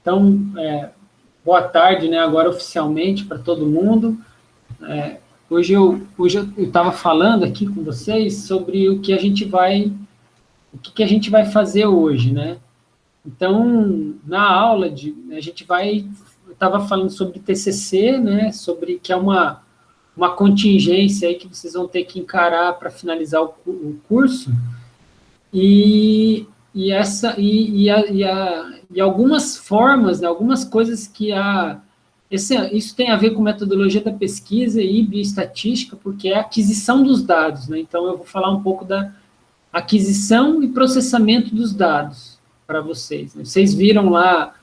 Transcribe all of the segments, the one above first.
Então, boa tarde, né, agora oficialmente para todo mundo. Hoje eu estava falando aqui com vocês sobre o que a gente vai fazer hoje, né? Então, na aula eu estava falando sobre TCC, né? Sobre que é uma contingência aí que vocês vão ter que encarar para finalizar o curso. E algumas formas, né, algumas coisas que isso tem a ver com metodologia da pesquisa e bioestatística, porque é a aquisição dos dados, né? Então, eu vou falar um pouco da aquisição e processamento dos dados para vocês, né? Vocês viram lá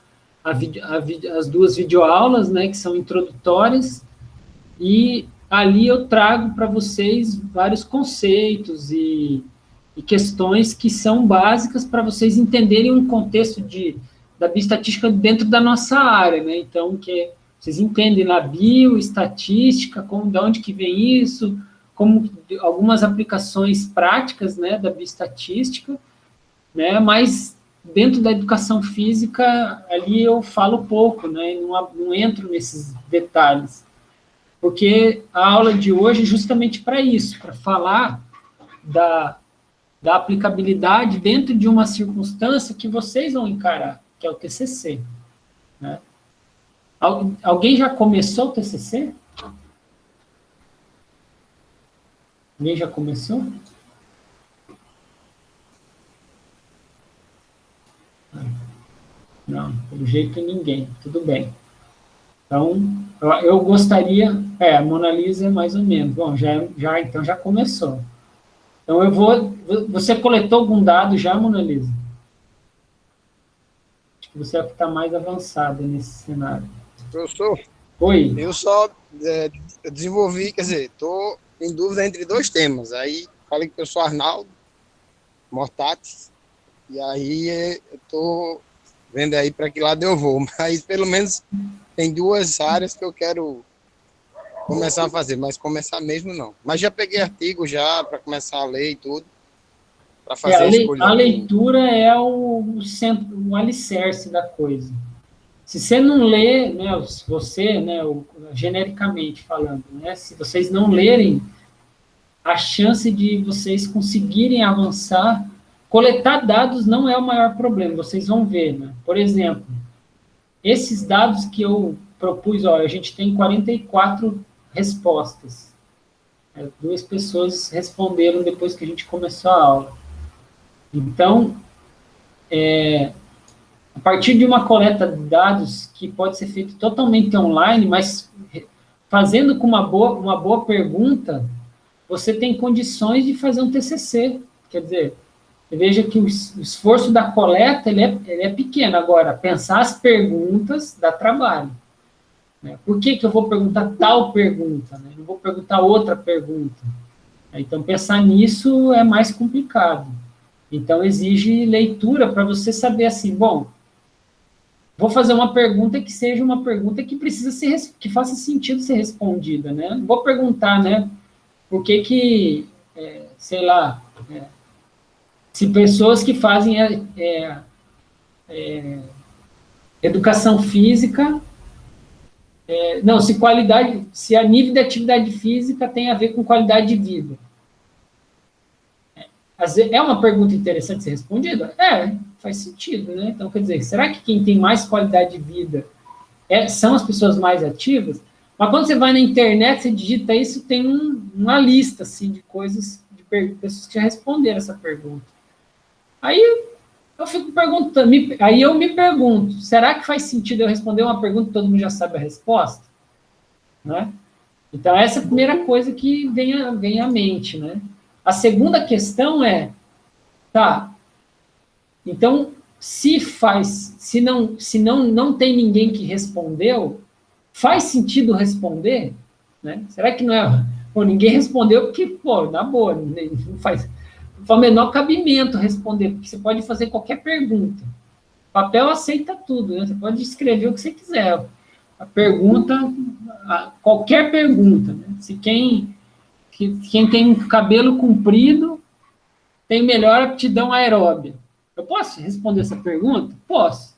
as duas videoaulas, né, que são introdutórias, e ali eu trago para vocês vários conceitos e questões que são básicas para vocês entenderem um contexto da bioestatística dentro da nossa área, né? Então, vocês entendem lá bioestatística, de onde que vem isso, como algumas aplicações práticas, né, da bioestatística, né? Mas dentro da educação física, ali eu falo pouco, né? Não entro nesses detalhes, porque a aula de hoje é justamente para isso, para falar da aplicabilidade dentro de uma circunstância que vocês vão encarar, que é o TCC. Né? Alguém já começou o TCC? Alguém já começou? Não, pelo jeito ninguém. Tudo bem. Então, eu gostaria... a Mona Lisa é mais ou menos. Bom, então já começou. Então, você coletou algum dado já, Mona Lisa? Acho que você é o que está mais avançado nesse cenário. Professor? Oi? Eu só desenvolvi, quer dizer, estou em dúvida entre dois temas. Aí, falei com o professor Arnaldo Mortatis, e aí eu estou vendo aí para que lado eu vou. Mas, pelo menos, tem duas áreas que eu quero começar a fazer, mas começar mesmo não. Mas já peguei artigo já para começar a ler e tudo, para fazer a escolha. A leitura é o centro, o alicerce da coisa. Se você não lê, né, genericamente falando, né, se vocês não lerem, a chance de vocês conseguirem avançar, coletar dados não é o maior problema, vocês vão ver, né? Por exemplo, esses dados que eu propus, a gente tem 44 respostas. 2 pessoas responderam depois que a gente começou a aula. Então, a partir de uma coleta de dados que pode ser feita totalmente online, mas fazendo com uma boa pergunta, você tem condições de fazer um TCC. Quer dizer, veja que o esforço da coleta ele é pequeno. Agora, pensar as perguntas dá trabalho. Né? Por que eu vou perguntar tal pergunta? Né? Não vou perguntar outra pergunta. Então, pensar nisso é mais complicado. Então, exige leitura para você saber assim, bom, vou fazer uma pergunta que seja uma pergunta que que faça sentido ser respondida, né? Não vou perguntar, né, por que sei lá, se pessoas que fazem educação física, se a nível de atividade física tem a ver com qualidade de vida. É uma pergunta interessante de ser respondida? Faz sentido, né? Então, quer dizer, será que quem tem mais qualidade de vida são as pessoas mais ativas? Mas quando você vai na internet, você digita isso, tem uma lista, assim, de coisas, de pessoas que já responderam essa pergunta. Aí eu fico perguntando, aí eu me pergunto, será que faz sentido eu responder uma pergunta que todo mundo já sabe a resposta? Né? Então, essa é a primeira coisa que vem à mente, né? A segunda questão então, se não tem ninguém que respondeu, faz sentido responder? Né? Será que não é... ninguém respondeu porque, na boa, não faz o menor cabimento responder, porque você pode fazer qualquer pergunta. O papel aceita tudo, né? Você pode escrever o que você quiser. A pergunta, qualquer pergunta, né? Se quem tem cabelo comprido tem melhor aptidão aeróbia. Eu posso responder essa pergunta? Posso.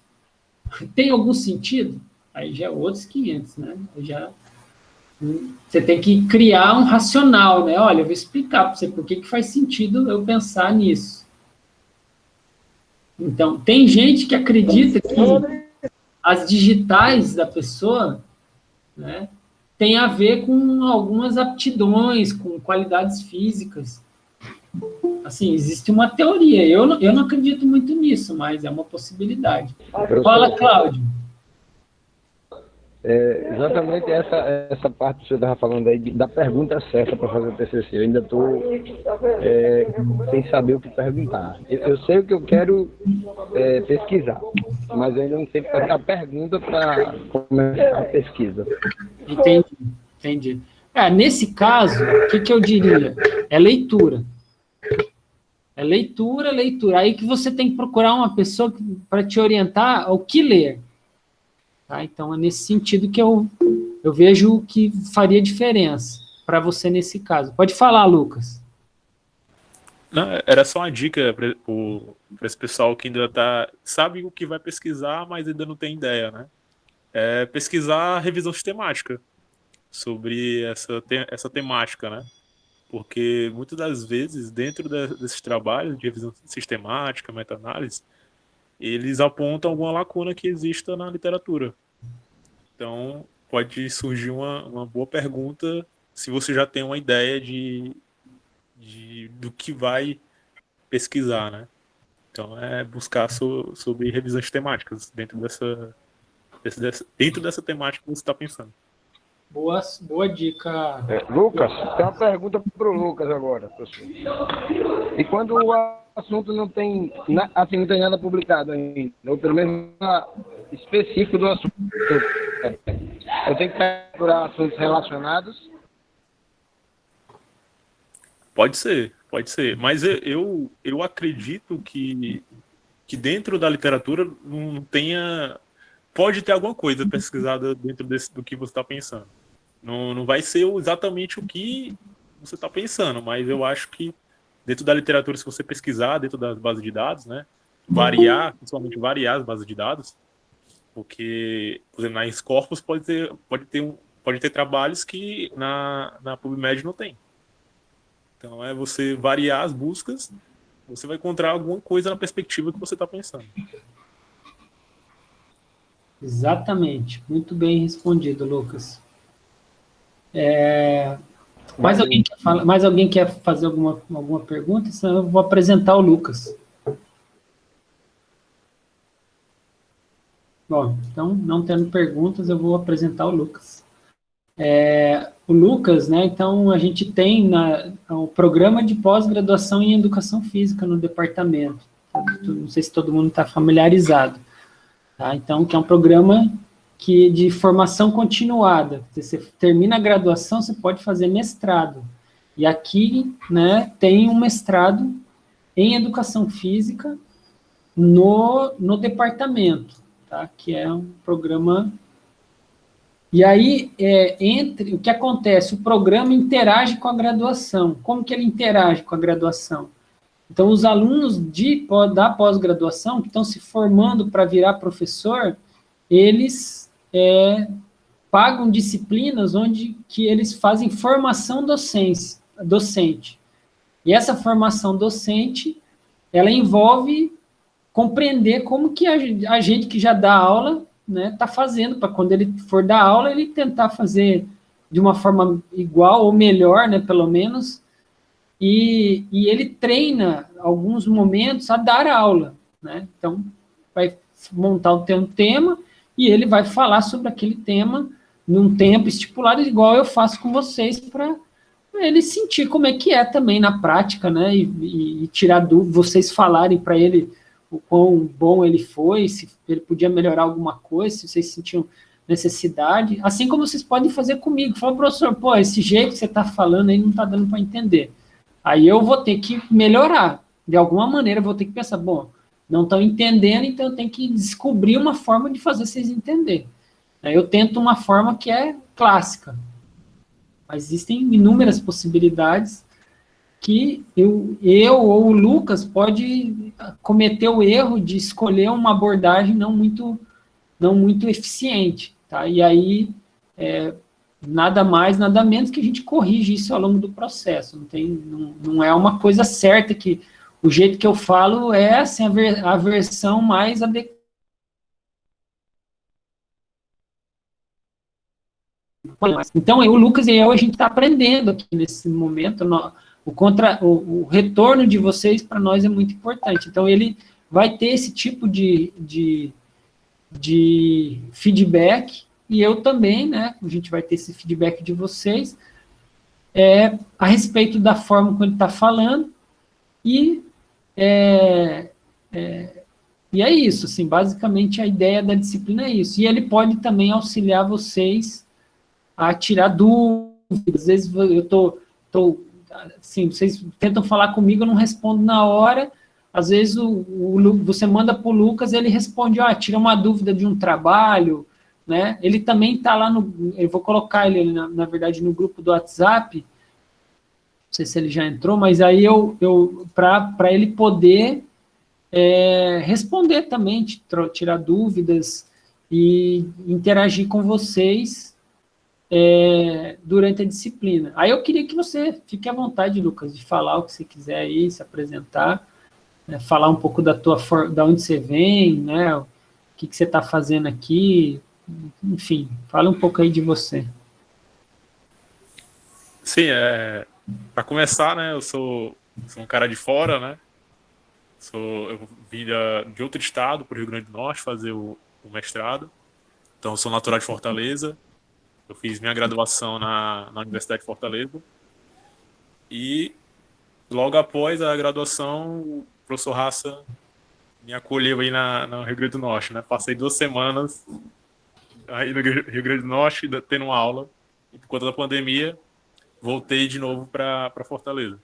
Tem algum sentido? Aí já é outros 500, né? Você tem que criar um racional, né? Olha, eu vou explicar para você por que faz sentido eu pensar nisso. Então, tem gente que acredita que as digitais da pessoa, né, tem a ver com algumas aptidões, com qualidades físicas. Assim, existe uma teoria. Eu não acredito muito nisso, mas é uma possibilidade. Fala, Cláudio. Exatamente essa parte que você estava falando aí, da pergunta certa para fazer o TCC. Eu ainda estou sem saber o que perguntar. Eu sei o que eu quero pesquisar, mas eu ainda não sei fazer a pergunta para começar a pesquisa. Entendi. Nesse caso, o que eu diria? É leitura. É leitura. Aí que você tem que procurar uma pessoa para te orientar ao que ler. Tá? Então, é nesse sentido que eu vejo que faria diferença para você nesse caso. Pode falar, Lucas. Não, era só uma dica para esse pessoal que ainda sabe o que vai pesquisar, mas ainda não tem ideia, né? É pesquisar revisão sistemática sobre essa temática, né? Porque muitas das vezes, dentro desses trabalhos de revisão sistemática, meta-análise, eles apontam alguma lacuna que exista na literatura. Então, pode surgir uma boa pergunta se você já tem uma ideia do que vai pesquisar, né? Então, é buscar sobre revisões temáticas dentro dessa temática que você está pensando. Boa dica. Lucas, tem uma pergunta para o Lucas agora, professor. E quando o assunto não tem nada publicado ainda, ou pelo menos específico do assunto, eu tenho que procurar assuntos relacionados? Pode ser. Mas eu acredito que dentro da literatura não tenha... Pode ter alguma coisa pesquisada dentro do que você está pensando. Não vai ser exatamente o que você está pensando, mas eu acho que dentro da literatura, se você pesquisar dentro das bases de dados, né, principalmente variar as bases de dados, porque, por exemplo, na Scopus pode ter trabalhos que na PubMed não tem. Então, é você variar as buscas, você vai encontrar alguma coisa na perspectiva que você está pensando. Exatamente. Muito bem respondido, Lucas. Mais alguém quer fazer alguma pergunta? Senão eu vou apresentar o Lucas. Bom, então, não tendo perguntas, eu vou apresentar o Lucas. O Lucas, né, então, a gente tem o programa de pós-graduação em Educação Física no departamento. Não sei se todo mundo está familiarizado. Tá? Então, que é um programa de formação continuada. Você termina a graduação, você pode fazer mestrado. E aqui, né, tem um mestrado em Educação Física no departamento, tá? Que é um programa... E aí, o que acontece? O programa interage com a graduação. Como que ele interage com a graduação? Então, os alunos da pós-graduação, que estão se formando para virar professor, eles pagam disciplinas onde que eles fazem formação docente. E essa formação docente, ela envolve compreender como que a gente que já dá aula, né, está fazendo, para quando ele for dar aula, ele tentar fazer de uma forma igual ou melhor, né, pelo menos, e ele treina alguns momentos a dar aula, né? Então, vai montar um tema e ele vai falar sobre aquele tema num tempo estipulado, igual eu faço com vocês, para ele sentir como é que é também na prática, né? E tirar dúvida, vocês falarem para ele o quão bom ele foi, se ele podia melhorar alguma coisa, se vocês sentiam necessidade, assim como vocês podem fazer comigo. Fala, professor, esse jeito que você está falando aí não está dando para entender. Aí eu vou ter que melhorar. De alguma maneira eu vou ter que pensar, não estão entendendo, então eu tenho que descobrir uma forma de fazer vocês entenderem. Aí eu tento uma forma que é clássica. Mas existem inúmeras possibilidades que eu ou o Lucas pode cometer o erro de escolher uma abordagem não muito não muito eficiente, tá? E aí, nada mais, nada menos que a gente corrige isso ao longo do processo. Não é uma coisa certa que o jeito que eu falo é assim, a versão mais adequada. Então, o Lucas e eu, a gente está aprendendo aqui nesse momento. O retorno de vocês para nós é muito importante. Então, ele vai ter esse tipo de feedback, e eu também, né? A gente vai ter esse feedback de vocês a respeito da forma como ele está falando, e é isso, assim, basicamente a ideia da disciplina é isso. E ele pode também auxiliar vocês a tirar dúvidas. Às vezes eu tô assim, vocês tentam falar comigo, eu não respondo na hora. Às vezes você manda para o Lucas, ele responde, tira uma dúvida de um trabalho, né? Ele também está lá eu vou colocar ele, na verdade, no grupo do WhatsApp, não sei se ele já entrou, mas aí para ele poder responder também, tirar dúvidas e interagir com vocês durante a disciplina. Aí eu queria que você fique à vontade, Lucas, de falar o que você quiser aí, se apresentar, falar um pouco da onde você vem, né, o que você está fazendo aqui, enfim, fala um pouco aí de você. Sim, para começar, né, eu sou um cara de fora, né, eu vim de outro estado, para o Rio Grande do Norte, fazer o mestrado, então eu sou natural de Fortaleza. Eu fiz minha graduação na Universidade de Fortaleza, e logo após a graduação, o professor Raça me acolheu aí no Rio Grande do Norte, né? Passei 2 semanas aí no Rio Grande do Norte, tendo uma aula, e por conta da pandemia, voltei de novo para Fortaleza.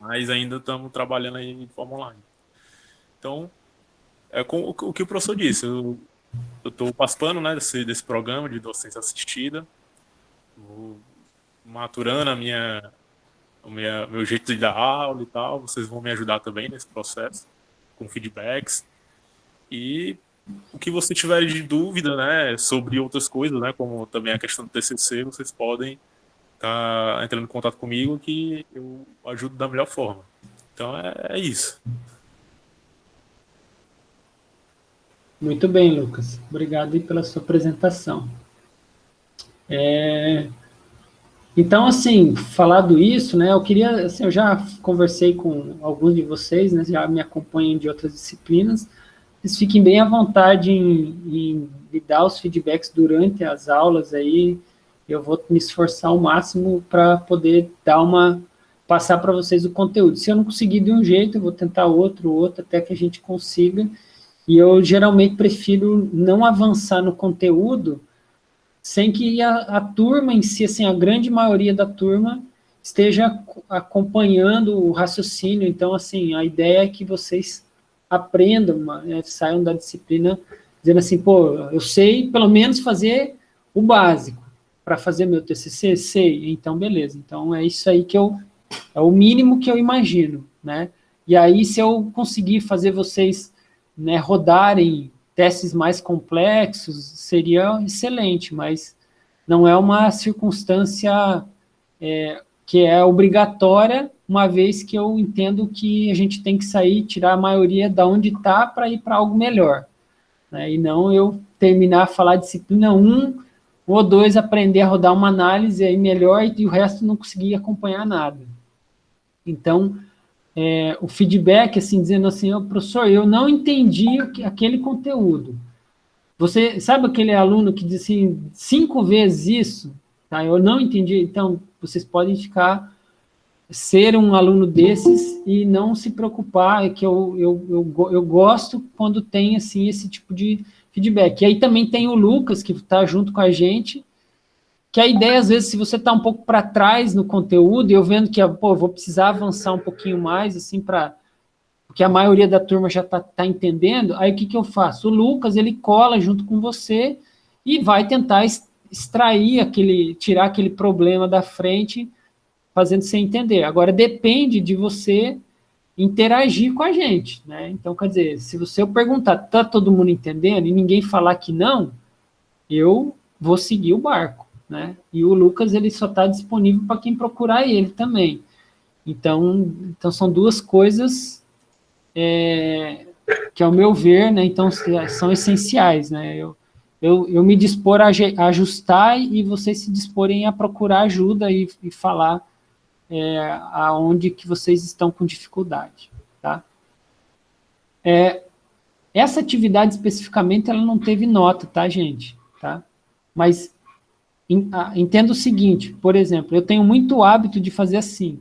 Mas ainda estamos trabalhando aí de forma online. Então, com o que o professor disse, eu estou participando, né, desse programa de docência assistida, vou maturando meu jeito de dar aula e tal. Vocês vão me ajudar também nesse processo, com feedbacks. E o que você tiver de dúvida, né, sobre outras coisas, né, como também a questão do TCC, vocês podem estar entrando em contato comigo, que eu ajudo da melhor forma. Então é isso. Muito bem, Lucas. Obrigado aí pela sua apresentação. Então, assim, falado isso, né, eu queria, assim, eu já conversei com alguns de vocês, né, já me acompanham de outras disciplinas. Vocês fiquem bem à vontade em me dar os feedbacks durante as aulas aí. Eu vou me esforçar ao máximo para poder passar para vocês o conteúdo. Se eu não conseguir de um jeito, eu vou tentar outro, até que a gente consiga. E eu geralmente prefiro não avançar no conteúdo sem que a turma em si, assim, a grande maioria da turma esteja acompanhando o raciocínio. Então, assim, a ideia é que vocês aprendam, saiam da disciplina dizendo assim, eu sei pelo menos fazer o básico para fazer meu TCC, sei, então beleza. Então, é isso aí é o mínimo que eu imagino, né? E aí, se eu conseguir fazer vocês, né, rodarem testes mais complexos, seria excelente, mas não é uma circunstância que é obrigatória, uma vez que eu entendo que a gente tem que sair, tirar a maioria da onde está para ir para algo melhor, né? E não eu terminar a falar disciplina 1 ou 2, aprender a rodar uma análise aí melhor e o resto não conseguir acompanhar nada. Então, o feedback, assim, dizendo assim, professor, eu não entendi aquele conteúdo. Você sabe aquele aluno que diz assim, 5 vezes isso? Tá? Eu não entendi. Então, vocês podem ser um aluno desses e não se preocupar, que eu gosto quando tem, assim, esse tipo de feedback. E aí também tem o Lucas, que está junto com a gente, que a ideia, às vezes, se você está um pouco para trás no conteúdo, eu vendo que, vou precisar avançar um pouquinho mais, assim, porque a maioria da turma já está entendendo, aí o que eu faço? O Lucas, ele cola junto com você e vai tentar extrair tirar aquele problema da frente, fazendo você entender. Agora, depende de você interagir com a gente, né? Então, quer dizer, se eu perguntar, tá todo mundo entendendo, e ninguém falar que não, eu vou seguir o barco, né? E o Lucas, ele só está disponível para quem procurar ele também. Então são duas coisas que, ao meu ver, né, então, são essenciais, né? Eu me dispor a ajustar e vocês se disporem a procurar ajuda e falar aonde que vocês estão com dificuldade, tá? Essa atividade, especificamente, ela não teve nota, tá, gente? Tá? Mas entenda o seguinte, por exemplo, eu tenho muito hábito de fazer assim,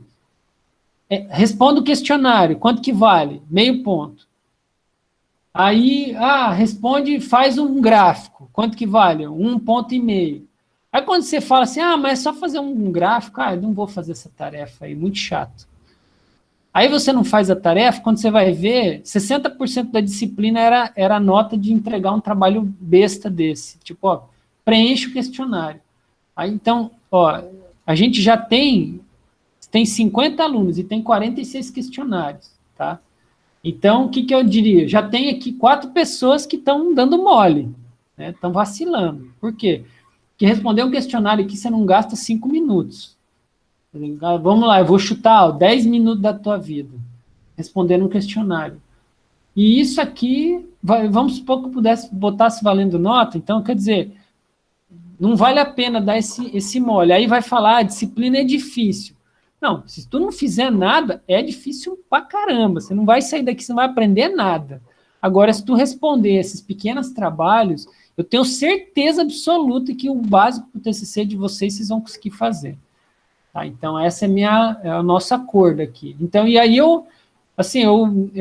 responda o questionário, quanto que vale? Meio ponto. Aí, responde, faz um gráfico, quanto que vale? 1,5 ponto. Aí quando você fala assim, mas é só fazer um gráfico, eu não vou fazer essa tarefa aí, muito chato. Aí você não faz a tarefa, quando você vai ver, 60% da disciplina era a nota de entregar um trabalho besta desse. Tipo, preenche o questionário. Aí, então, a gente já tem 50 alunos e tem 46 questionários, tá? Então, o que eu diria? Já tem aqui 4 pessoas que estão dando mole, né? Estão vacilando. Por quê? Porque responder um questionário aqui você não gasta 5 minutos. Vamos lá, eu vou chutar 10 minutos da tua vida respondendo um questionário. E isso aqui, vamos supor que eu pudesse botasse valendo nota, então, quer dizer, não vale a pena dar esse mole. Aí vai falar, a disciplina é difícil. Não, se tu não fizer nada, é difícil pra caramba. Você não vai sair daqui, você não vai aprender nada. Agora, se tu responder esses pequenos trabalhos, eu tenho certeza absoluta que o básico do TCC de vocês vão conseguir fazer. Tá? Então, essa é a nossa acordo aqui. Então, e aí eu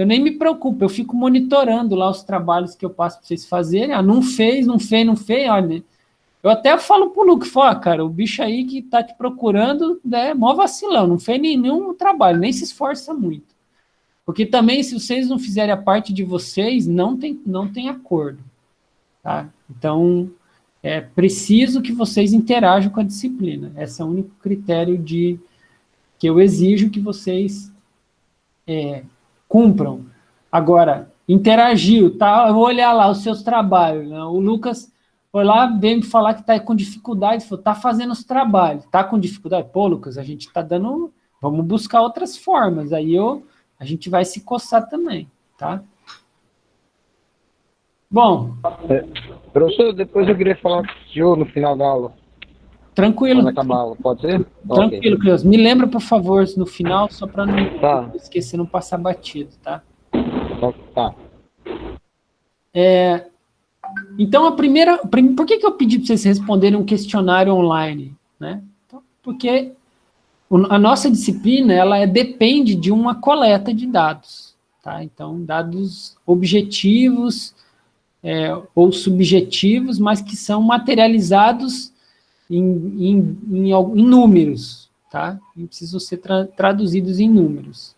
nem me preocupo, eu fico monitorando lá os trabalhos que eu passo para vocês fazerem. Não fez, olha, eu até falo pro Luke, cara, o bicho aí que tá te procurando é mó vacilão, não fez nenhum trabalho, nem se esforça muito. Porque também, se vocês não fizerem a parte de vocês, não tem acordo. Tá? Então, é preciso que vocês interajam com a disciplina. Esse é o único critério que eu exijo que vocês cumpram. Agora, interagiu, tá? Eu vou olhar lá os seus trabalhos. Né? O Lucas foi lá, veio me falar que está com dificuldade, falou, está fazendo os trabalhos, está com dificuldade? Pô, Lucas, a gente está dando, vamos buscar outras formas, aí a gente vai se coçar também, tá? Bom. Professor, depois eu queria falar com o senhor no final da aula. Tranquilo. Quando acabar a aula, pode ser? Tranquilo, Cleus. Me lembra, por favor, no final, só para não esquecer, não passar batido, tá? Tá. Então, por que eu pedi para vocês responderem um questionário online? Né? Então, porque a nossa disciplina, ela depende de uma coleta de dados. Tá? Então, dados objetivos ou subjetivos, mas que são materializados em números, tá? E precisam ser traduzidos em números.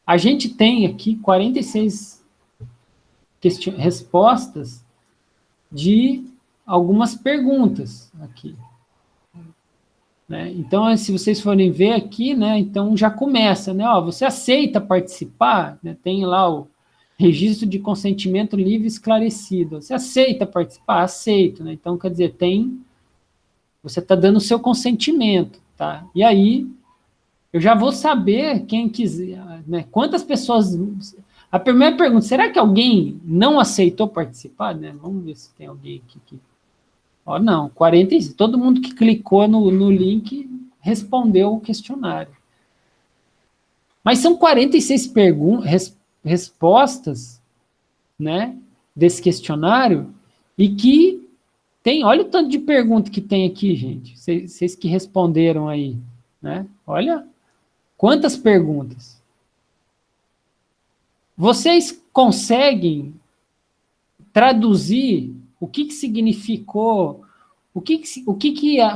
A gente tem aqui 46 respostas de algumas perguntas aqui. Né? Então, se vocês forem ver aqui, né, então já começa, né? Você aceita participar? Né? Tem lá o registro de consentimento livre e esclarecido. Você aceita participar? Aceito. Né? Então, quer dizer, você está dando o seu consentimento. Tá? E aí, eu já vou saber quem quiser, né? Quantas pessoas... A primeira pergunta, será que alguém não aceitou participar? Né? Vamos ver se tem alguém aqui que... não, 40, todo mundo que clicou no link respondeu o questionário. Mas são 46 respostas, né, desse questionário, e que tem, olha o tanto de pergunta que tem aqui, gente, vocês que responderam aí, né, olha quantas perguntas. Vocês conseguem traduzir o que significou,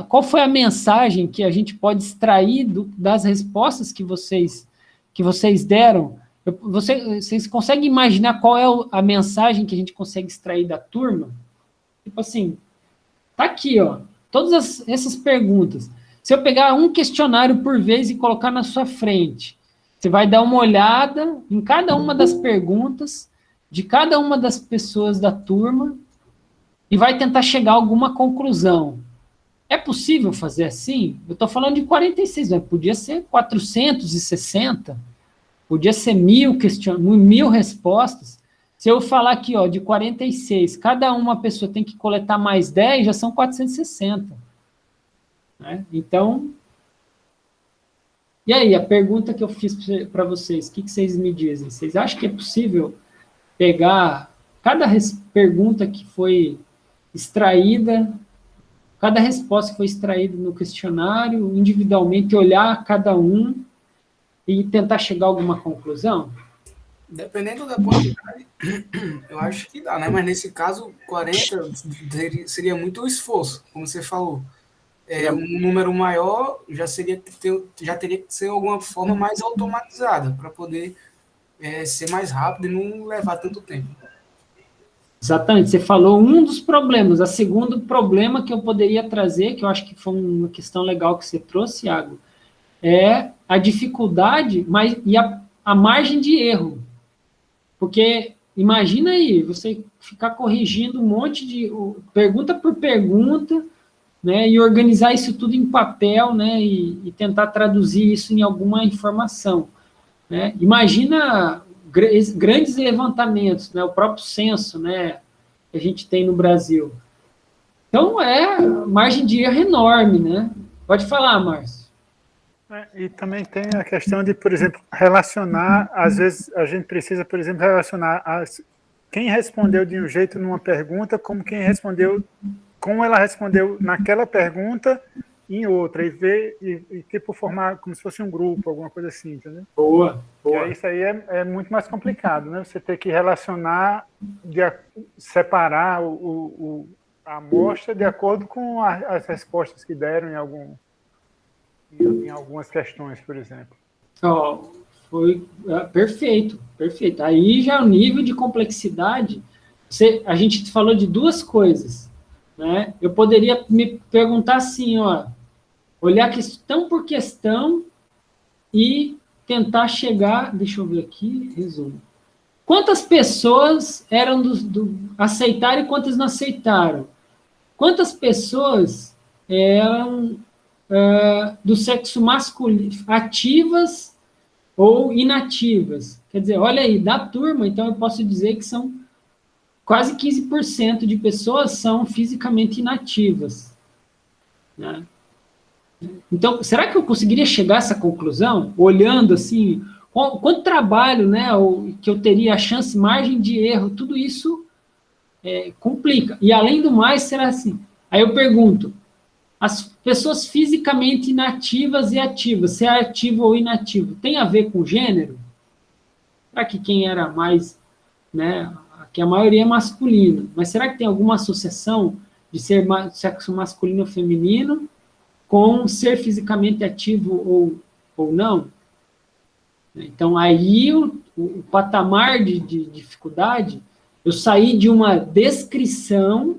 qual foi a mensagem que a gente pode extrair das respostas que vocês deram? Vocês conseguem imaginar qual é a mensagem que a gente consegue extrair da turma? Tipo assim, tá aqui, todas essas perguntas. Se eu pegar um questionário por vez e colocar na sua frente, Você vai dar uma olhada em cada uma das perguntas de cada uma das pessoas da turma e vai tentar chegar a alguma conclusão. É possível fazer assim? Eu estou falando de 46, mas podia ser 460, podia ser 1.000 respostas. Se eu falar aqui, ó, de 46, cada uma pessoa tem que coletar mais 10, já são 460. Né? Então, e aí, a pergunta que eu fiz para vocês, o que vocês me dizem? Vocês acham que é possível pegar cada pergunta que foi extraída, cada resposta que foi extraída no questionário, individualmente, olhar cada um e tentar chegar a alguma conclusão? Dependendo da quantidade, eu acho que dá, né? Mas nesse caso, 40 seria muito esforço, como você falou. Um número maior já teria que ser alguma forma mais automatizada para poder ser mais rápido e não levar tanto tempo. Exatamente, você falou um dos problemas. O segundo problema que eu poderia trazer, que eu acho que foi uma questão legal que você trouxe, Iago, é a dificuldade e a margem de erro. Porque imagina aí, você ficar corrigindo um monte de pergunta por pergunta, né, e organizar isso tudo em papel, né, e tentar traduzir isso em alguma informação. Né? Imagina grandes levantamentos, né, o próprio censo, né, que a gente tem no Brasil. Então, margem de erro enorme, né? Pode falar, Márcio. E também tem a questão de, por exemplo, relacionar, às vezes a gente precisa, por exemplo, relacionar quem respondeu de um jeito numa pergunta como como ela respondeu naquela pergunta em outra, e ver, e tipo, formar como se fosse um grupo, alguma coisa assim, entendeu? Boa. E aí, isso aí é muito mais complicado, né? Você ter que relacionar, separar a amostra de acordo com as respostas que deram em algumas questões, por exemplo. Foi perfeito. Aí já o nível de complexidade, a gente falou de duas coisas, né? Eu poderia me perguntar assim, olhar questão por questão e tentar chegar, deixa eu ver aqui, resumo. Quantas pessoas eram aceitaram e quantas não aceitaram? Quantas pessoas eram do sexo masculino, ativas ou inativas? Quer dizer, olha aí, da turma, então eu posso dizer que são quase 15% de pessoas são fisicamente inativas. Né? Então, será que eu conseguiria chegar a essa conclusão? Olhando assim, quanto trabalho, né, que eu teria a chance, margem de erro, tudo isso complica. E além do mais, será assim? Aí eu pergunto, as pessoas fisicamente inativas e ativas, se é ativo ou inativo, tem a ver com gênero? Será que quem era mais, né, que a maioria é masculino, mas será que tem alguma associação de ser sexo masculino ou feminino com ser fisicamente ativo ou não? Então, aí o patamar de dificuldade, eu saí de uma descrição,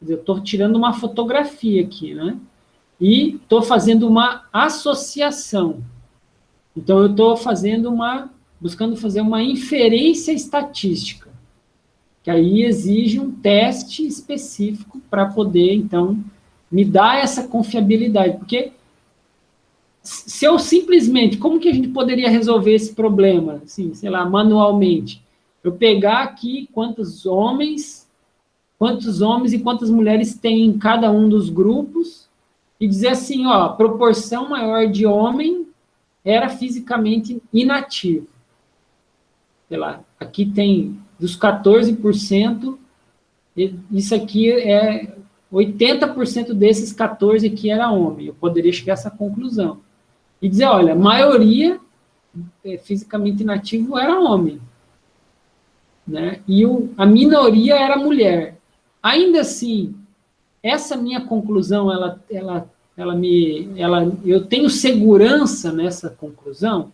eu estou tirando uma fotografia aqui, né? E estou fazendo uma associação. Então, eu estou buscando fazer uma inferência estatística, que aí exige um teste específico para poder, então, me dar essa confiabilidade. Porque se eu simplesmente, como que a gente poderia resolver esse problema, assim, sei lá, manualmente? Eu pegar aqui quantos homens e quantas mulheres tem em cada um dos grupos e dizer assim, a proporção maior de homem era fisicamente inativo. Sei lá, aqui tem dos 14%, isso aqui 80% desses 14 aqui era homem. Eu poderia chegar a essa conclusão. E dizer, olha, a maioria fisicamente inativo era homem. Né? E a minoria era mulher. Ainda assim, essa minha conclusão, eu tenho segurança nessa conclusão,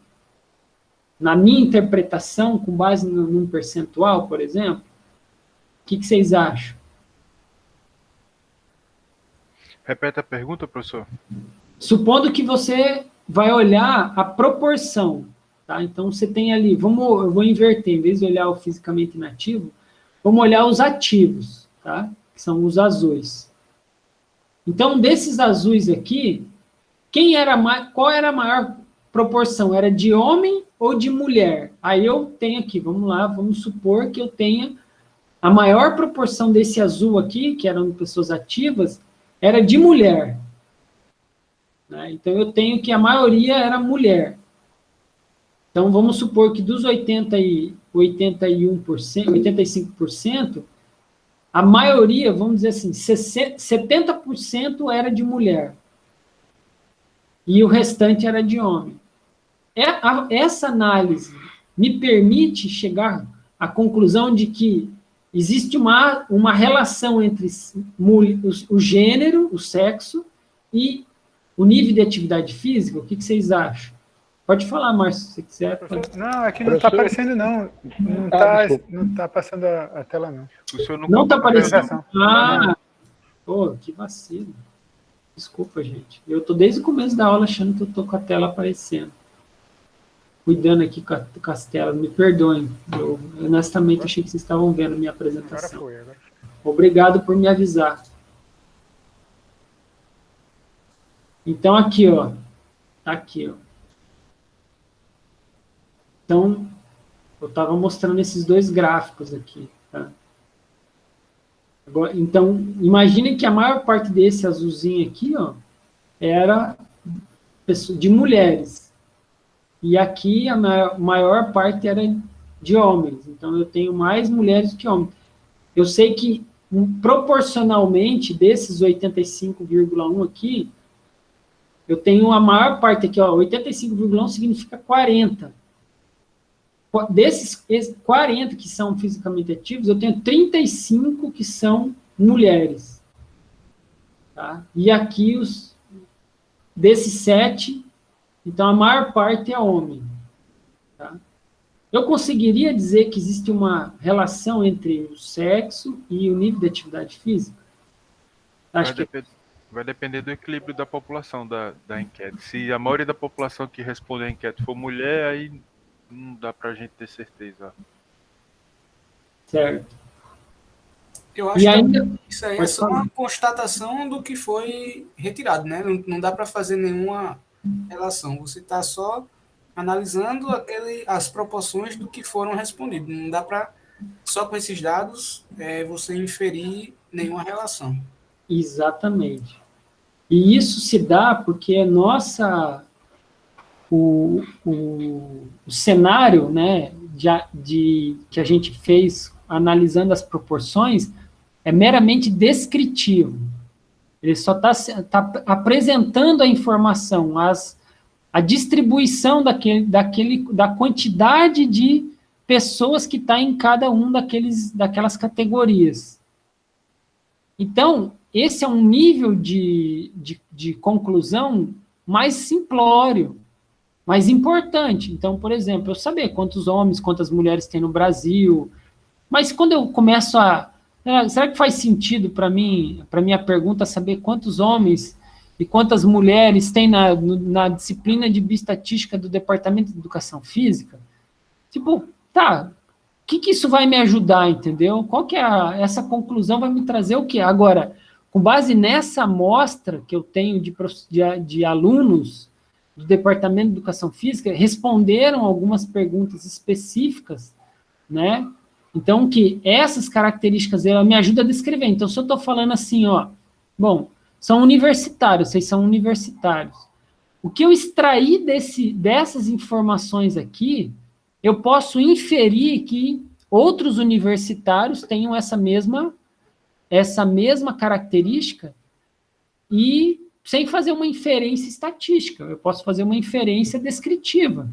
na minha interpretação, com base num percentual, por exemplo? O que vocês acham? Repete a pergunta, professor. Supondo que você vai olhar a proporção. Tá? Então, você tem ali, eu vou inverter, em vez de olhar o fisicamente inativo, vamos olhar os ativos, tá? Que são os azuis. Então, desses azuis aqui, qual era a maior proporção? Era de homem ou de mulher? Aí eu tenho aqui, vamos lá, vamos supor que eu tenha a maior proporção desse azul aqui, que eram pessoas ativas, era de mulher. Né? Então, eu tenho que a maioria era mulher. Então, vamos supor que dos 85%, a maioria, vamos dizer assim, 70% era de mulher. E o restante era de homem. Essa análise me permite chegar à conclusão de que existe uma relação entre o gênero, o sexo, e o nível de atividade física. O que vocês acham? Pode falar, Márcio, se você quiser. Não, aqui não está aparecendo, não. Não está passando a tela, não. O senhor Não está aparecendo? Ah, pô, que vacilo. Desculpa, gente. Eu estou desde o começo da aula achando que eu estou com a tela aparecendo. Cuidando aqui com as telas. Me perdoem. Eu honestamente achei que vocês estavam vendo a minha apresentação. Agora foi. Obrigado por me avisar. Então, aqui, ó. Aqui, ó. Então, eu estava mostrando esses dois gráficos aqui, tá? Agora, então, imagine que a maior parte desse azulzinho aqui, ó, era de mulheres. E aqui a maior parte era de homens. Então, eu tenho mais mulheres que homens. Eu sei que, proporcionalmente, desses 85,1 aqui, eu tenho a maior parte aqui, ó, 85,1 significa 40. Desses 40 que são fisicamente ativos, eu tenho 35 que são mulheres. Tá? E aqui, desses 7, então a maior parte é homem. Tá? Eu conseguiria dizer que existe uma relação entre o sexo e o nível de atividade física? Vai depender do equilíbrio da população da enquete. Se a maioria da população que responde a enquete for mulher, aí não dá pra gente ter certeza. Certo. Eu acho que isso aí é só uma constatação do que foi retirado, né? Não dá para fazer nenhuma relação. Você está só analisando as proporções do que foram respondidos. Não dá para, só com esses dados, você inferir nenhuma relação. Exatamente. E isso se dá porque o cenário, né, que a gente fez analisando as proporções é meramente descritivo. Ele só tá apresentando a informação, a distribuição da quantidade de pessoas que está em cada um daquelas categorias. Então, esse é um nível de conclusão mais simplório, mais importante. Então, por exemplo, eu saber quantos homens, quantas mulheres tem no Brasil, mas quando eu começo será que faz sentido para minha pergunta, saber quantos homens e quantas mulheres tem na disciplina de bioestatística do Departamento de Educação Física? Tipo, tá, o que isso vai me ajudar, entendeu? Qual que é essa conclusão vai me trazer o quê? Agora, com base nessa amostra que eu tenho de alunos do Departamento de Educação Física, responderam algumas perguntas específicas, né? Então, que essas características, ela me ajuda a descrever. Então, se eu estou falando assim, ó, bom, são universitários, vocês são universitários. O que eu extraí dessas informações aqui, eu posso inferir que outros universitários tenham essa mesma característica e sem fazer uma inferência estatística, eu posso fazer uma inferência descritiva.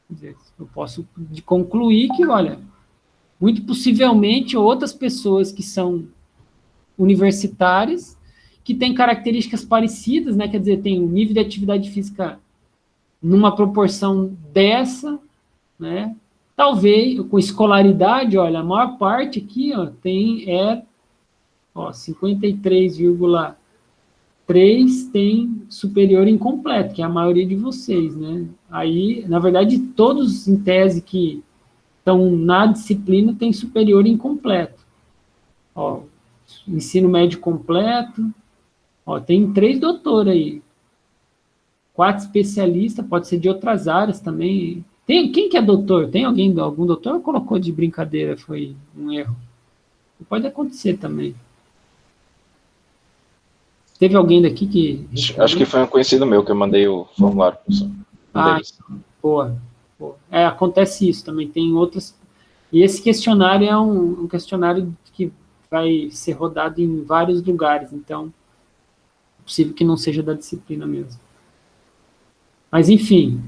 Quer dizer, eu posso concluir que, olha, muito possivelmente outras pessoas que são universitárias, que têm características parecidas, né? Quer dizer, tem um nível de atividade física numa proporção dessa, né? Talvez, com escolaridade, olha, a maior parte aqui, ó, 53,1 3 tem superior incompleto, que é a maioria de vocês, né? Aí, na verdade, todos em tese que estão na disciplina têm superior incompleto. Ó, ensino médio completo, ó, tem 3 doutores aí. 4 especialistas, pode ser de outras áreas também. Quem que é doutor? Tem algum doutor ou colocou de brincadeira? Foi um erro. Pode acontecer também. Teve alguém daqui que... Acho que foi um conhecido meu que eu mandei o formulário, professor. Boa. Acontece isso também, tem outras... E esse questionário é um questionário que vai ser rodado em vários lugares, então é possível que não seja da disciplina mesmo. Mas, enfim,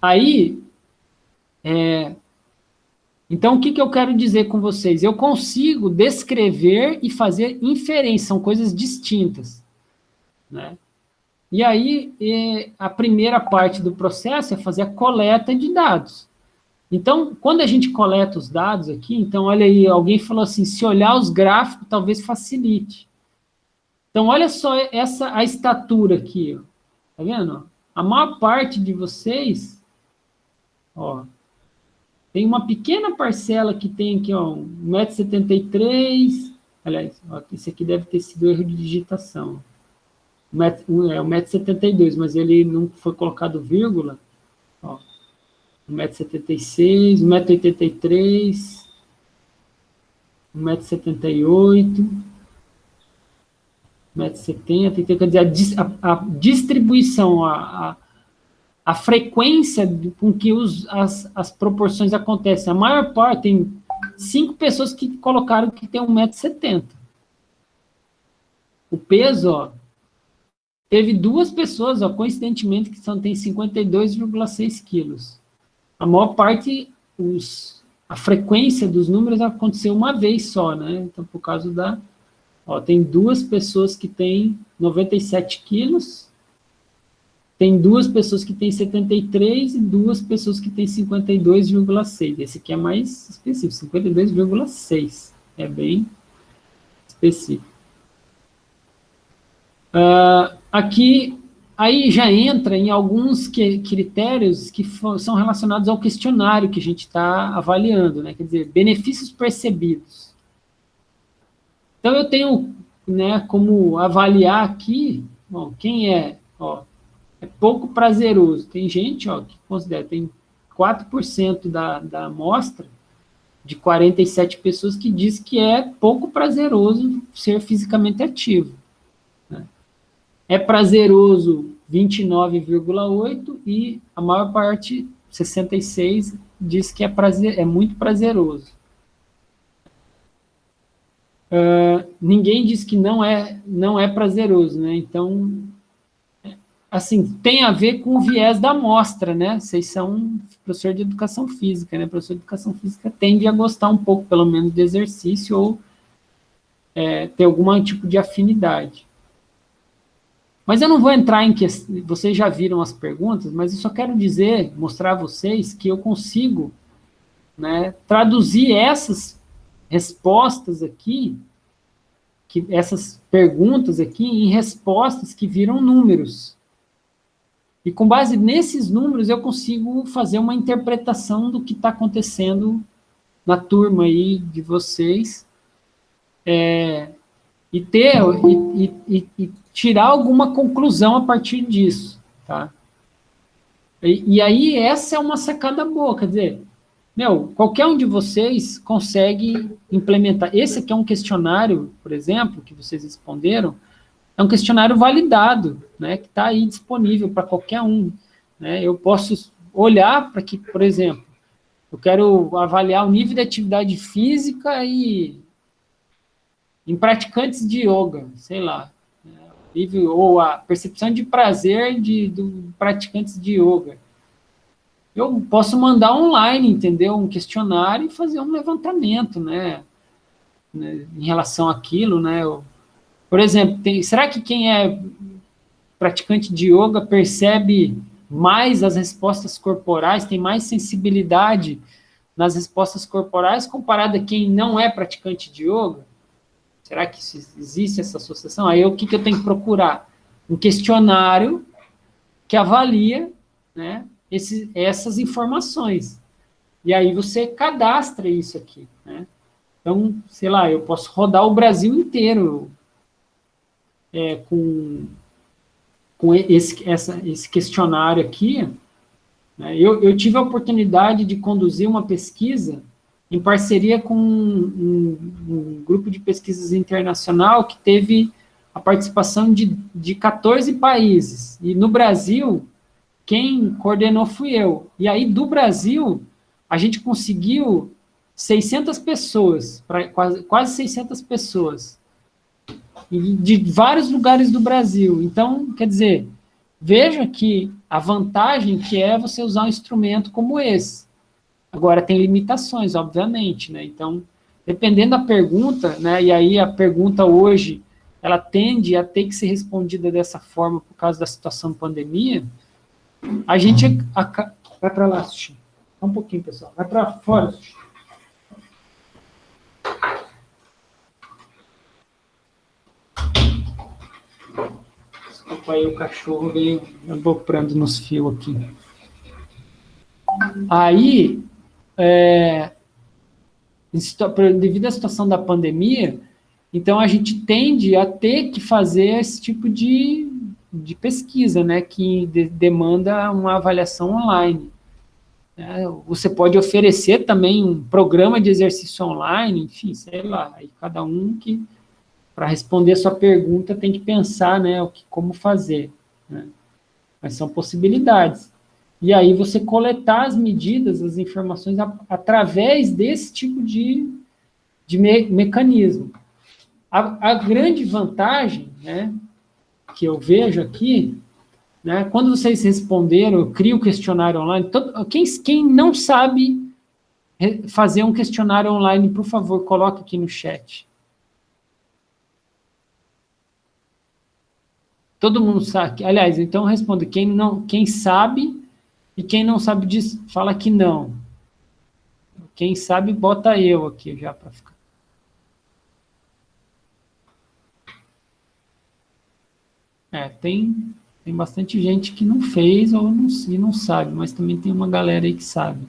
aí... Então, o que eu quero dizer com vocês? Eu consigo descrever e fazer inferência, são coisas distintas, né? E aí, a primeira parte do processo é fazer a coleta de dados. Então, quando a gente coleta os dados aqui, então, olha aí, alguém falou assim, se olhar os gráficos, talvez facilite. Então, olha só a estatura aqui, ó. Tá vendo? A maior parte de vocês, ó, tem uma pequena parcela que tem aqui, ó, 1,73 m, aliás, ó, esse aqui deve ter sido erro de digitação. 1,72 m, mas ele não foi colocado vírgula, ó, 1,76 m, 1,83 m, 1,78 m, 1,70 m, quer dizer, a distribuição, a frequência com que as proporções acontecem. A maior parte, tem 5 pessoas que colocaram que tem 1,70 m. O peso, ó, teve 2 pessoas, ó, coincidentemente, que tem 52,6 quilos. A maior parte, a frequência dos números aconteceu uma vez só, né? Então, por causa da... Ó, tem 2 pessoas que têm 97 quilos, tem 2 pessoas que têm 73 e 2 pessoas que têm 52,6. Esse aqui é mais específico, 52,6. É bem específico. Aqui, aí já entra em alguns critérios que são relacionados ao questionário que a gente está avaliando, né? Quer dizer, benefícios percebidos. Então, eu tenho, né, como avaliar aqui, bom, quem é pouco prazeroso. Tem gente, ó, que considera, tem 4% da amostra, de 47 pessoas, que diz que é pouco prazeroso ser fisicamente ativo, né? É prazeroso 29,8% e a maior parte, 66%, diz que é muito prazeroso. Ninguém diz que não é prazeroso, né? Então, assim, tem a ver com o viés da amostra, né? Vocês são professor de educação física, né? Professor de educação física tende a gostar um pouco, pelo menos, de exercício ou ter algum tipo de afinidade. Mas eu não vou entrar em questão, vocês já viram as perguntas, mas eu só quero dizer, mostrar a vocês que eu consigo, né, traduzir essas respostas aqui, essas perguntas aqui, em respostas que viram números. E com base nesses números, eu consigo fazer uma interpretação do que está acontecendo na turma aí de vocês, e tirar alguma conclusão a partir disso, tá? E aí, essa é uma sacada boa, quer dizer, qualquer um de vocês consegue implementar. Esse aqui é um questionário, por exemplo, que vocês responderam, é um questionário validado, né, que está aí disponível para qualquer um, né? Eu posso olhar para que, por exemplo, eu quero avaliar o nível de atividade física em praticantes de yoga, sei lá, ou a percepção de prazer do praticantes de yoga. Eu posso mandar online, entendeu? Um questionário e fazer um levantamento, né, em relação àquilo, né? Por exemplo, será que quem é praticante de yoga percebe mais as respostas corporais, tem mais sensibilidade nas respostas corporais comparado a quem não é praticante de yoga? Será que existe essa associação? Aí o que eu tenho que procurar? um questionário que avalia, né, essas informações. E aí você cadastra isso aqui, né? Então, sei lá, eu posso rodar o Brasil inteiro com esse questionário aqui, né? Eu tive a oportunidade de conduzir uma pesquisa em parceria com um grupo de pesquisas internacional que teve a participação de 14 países. E no Brasil, quem coordenou fui eu. E aí, do Brasil, a gente conseguiu 600 pessoas, quase 600 pessoas, de vários lugares do Brasil. Então, quer dizer, veja que a vantagem que é você usar um instrumento como esse. Agora, tem limitações, obviamente, né? Então, dependendo da pergunta, né? E aí a pergunta hoje, ela tende a ter que ser respondida dessa forma por causa da situação de pandemia, a gente vai para lá, Sushi. Só um pouquinho, pessoal. Vai para fora, Sushi. Desculpa aí, o cachorro veio aboprando nos fios aqui. Aí, devido à situação da pandemia, então a gente tende a ter que fazer esse tipo de pesquisa, né, que demanda uma avaliação online. Você pode oferecer também um programa de exercício online, enfim, sei lá, aí cada um que, para responder a sua pergunta, tem que pensar, né, como fazer, né? Mas são possibilidades. E aí você coletar as medidas, as informações, através desse tipo de mecanismo. A grande vantagem, né, que eu vejo aqui, né, quando vocês responderam, eu crio o questionário online, quem não sabe fazer um questionário online, por favor, coloque aqui no chat. Todo mundo sabe. Aliás, então responda. Quem sabe e quem não sabe disso, fala que não. Quem sabe, bota eu aqui já para ficar. Tem bastante gente que não fez ou não sabe, mas também tem uma galera aí que sabe.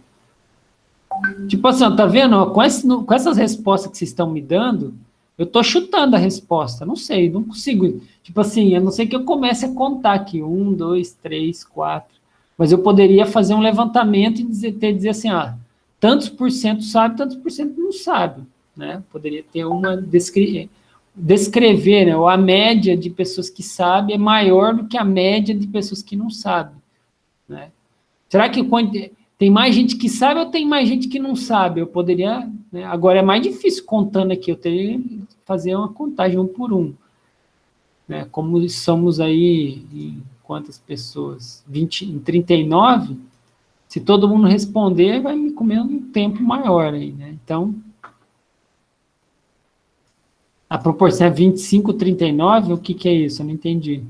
Tipo assim, ó, tá vendo? Com essas respostas que vocês estão me dando, eu tô chutando a resposta, não sei, não consigo. Tipo assim, a não ser que eu comece a contar aqui, 1, 2, 3, 4. Mas eu poderia fazer um levantamento e dizer assim, tantos por cento sabe, tantos por cento não sabe, né? Poderia ter descrever, né? Ou a média de pessoas que sabem é maior do que a média de pessoas que não sabem, né? Será que tem mais gente que sabe ou tem mais gente que não sabe? Eu poderia, né? Agora é mais difícil contando aqui, eu teria que fazer uma contagem 1 por 1, né? Como somos aí em quantas pessoas? Em 39, se todo mundo responder, vai me comer um tempo maior aí, né? Então, a proporção é 25, 39, o que é isso? Eu não entendi.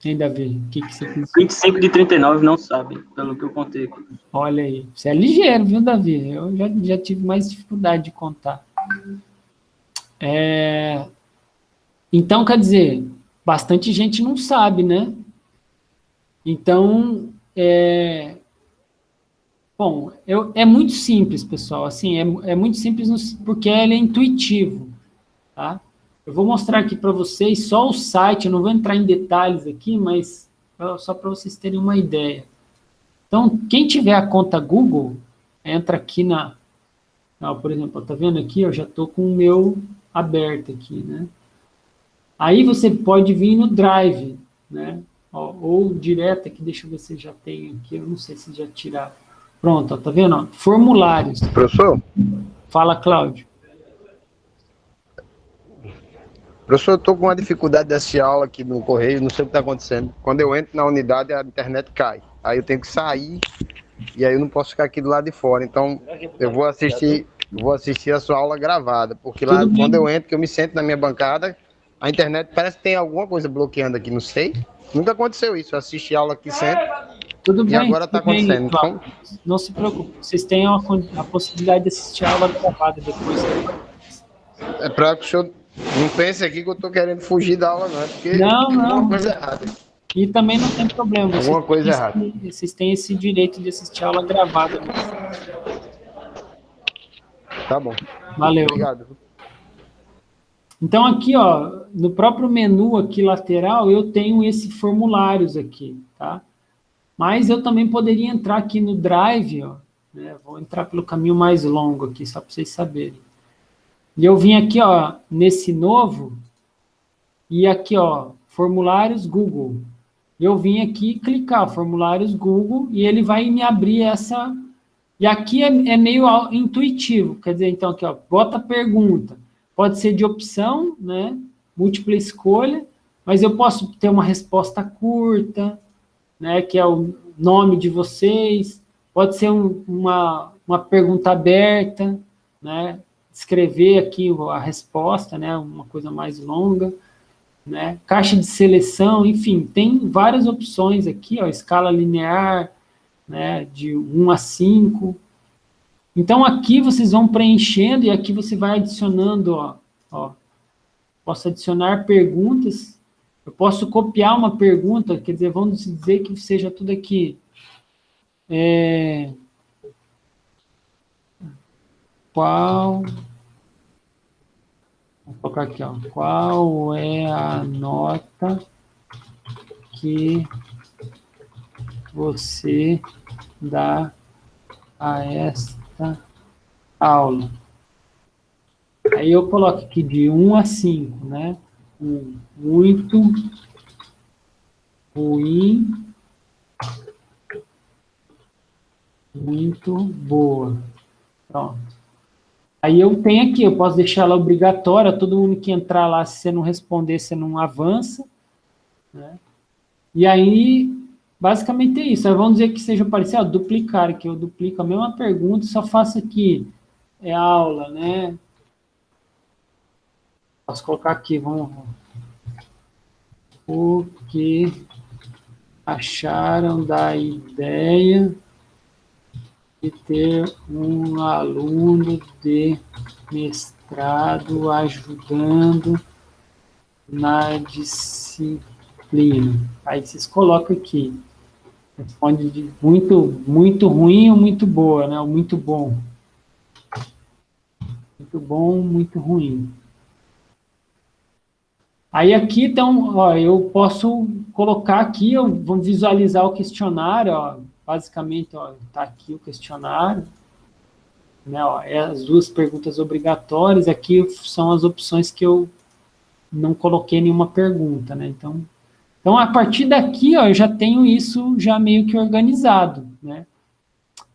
Hein, Davi? O que você quis? 25 de 39 não sabe, pelo que eu contei aqui. Olha aí. Você é ligeiro, viu, Davi? Eu já tive mais dificuldade de contar. Então, quer dizer, bastante gente não sabe, né? Então, bom, é muito simples, pessoal. Assim, é muito simples porque ele é intuitivo, tá? Eu vou mostrar aqui para vocês só o site, eu não vou entrar em detalhes aqui, mas só para vocês terem uma ideia. Então, quem tiver a conta Google, entra aqui por exemplo, tá vendo aqui? Eu já estou com o meu aberto aqui, né? Aí você pode vir no Drive, né? Ou direto aqui, deixa eu ver se já tem aqui, eu não sei se já tiraram. Pronto, tá vendo? Formulários. Professor? Fala, Cláudio. Professor, eu estou com uma dificuldade de assistir aula aqui no Correio, não sei o que está acontecendo. Quando eu entro na unidade, a internet cai. Aí eu tenho que sair, e aí eu não posso ficar aqui do lado de fora. Então, eu vou assistir a sua aula gravada, porque lá, quando eu entro, que eu me sento na minha bancada, a internet parece que tem alguma coisa bloqueando aqui, não sei. Nunca aconteceu isso, eu assisti aula aqui sempre, tudo bem, e agora está acontecendo. Então, não se preocupe, vocês têm a possibilidade de assistir a aula gravada depois. É para que o senhor Não pense aqui que eu tô querendo fugir da aula, não. É porque Não, tem não. alguma coisa errada. E também não tem problema. Alguma coisa errada. Vocês têm esse direito de assistir a aula gravada. Tá bom. Valeu. Obrigado. Então, aqui, ó, no próprio menu aqui lateral, eu tenho esses formulários aqui, tá? Mas eu também poderia entrar aqui no Drive, ó, né? Vou entrar pelo caminho mais longo aqui, só para vocês saberem. E eu vim aqui, ó, nesse novo, e aqui, ó, formulários Google. Eu vim aqui clicar, formulários Google, e ele vai me abrir essa... E aqui é meio intuitivo, quer dizer, então, aqui, ó, bota pergunta. Pode ser de opção, né, múltipla escolha, mas eu posso ter uma resposta curta, né, que é o nome de vocês, pode ser uma pergunta aberta, né, escrever aqui a resposta, né, uma coisa mais longa, né, caixa de seleção, enfim, tem várias opções aqui, ó, escala linear, né, de 1 a 5. Então, aqui vocês vão preenchendo e aqui você vai adicionando, ó, posso adicionar perguntas, eu posso copiar uma pergunta, quer dizer, vamos dizer que seja tudo aqui. Vou colocar aqui, ó, qual é a nota que você dá a esta aula? Aí eu coloco aqui de 1 a 5, né? Muito ruim, muito boa. Pronto. Aí eu tenho aqui, eu posso deixar ela obrigatória, todo mundo que entrar lá, se você não responder, você não avança, né? E aí, basicamente é isso. Aí vamos dizer que seja parecido, duplicar, que eu duplico a mesma pergunta, só faço aqui, aula, né? Posso colocar aqui, vamos... O que acharam da ideia de ter um aluno de mestrado ajudando na disciplina? Aí vocês colocam aqui. Responde de muito ruim ou muito boa, né? Ou muito bom. Muito bom, muito ruim. Aí aqui, então, ó, eu posso colocar aqui, vamos visualizar o questionário, ó, basicamente, ó, tá aqui o questionário, né, ó, as duas perguntas obrigatórias, aqui são as opções que eu não coloquei nenhuma pergunta, né, então a partir daqui, ó, eu já tenho isso já meio que organizado, né.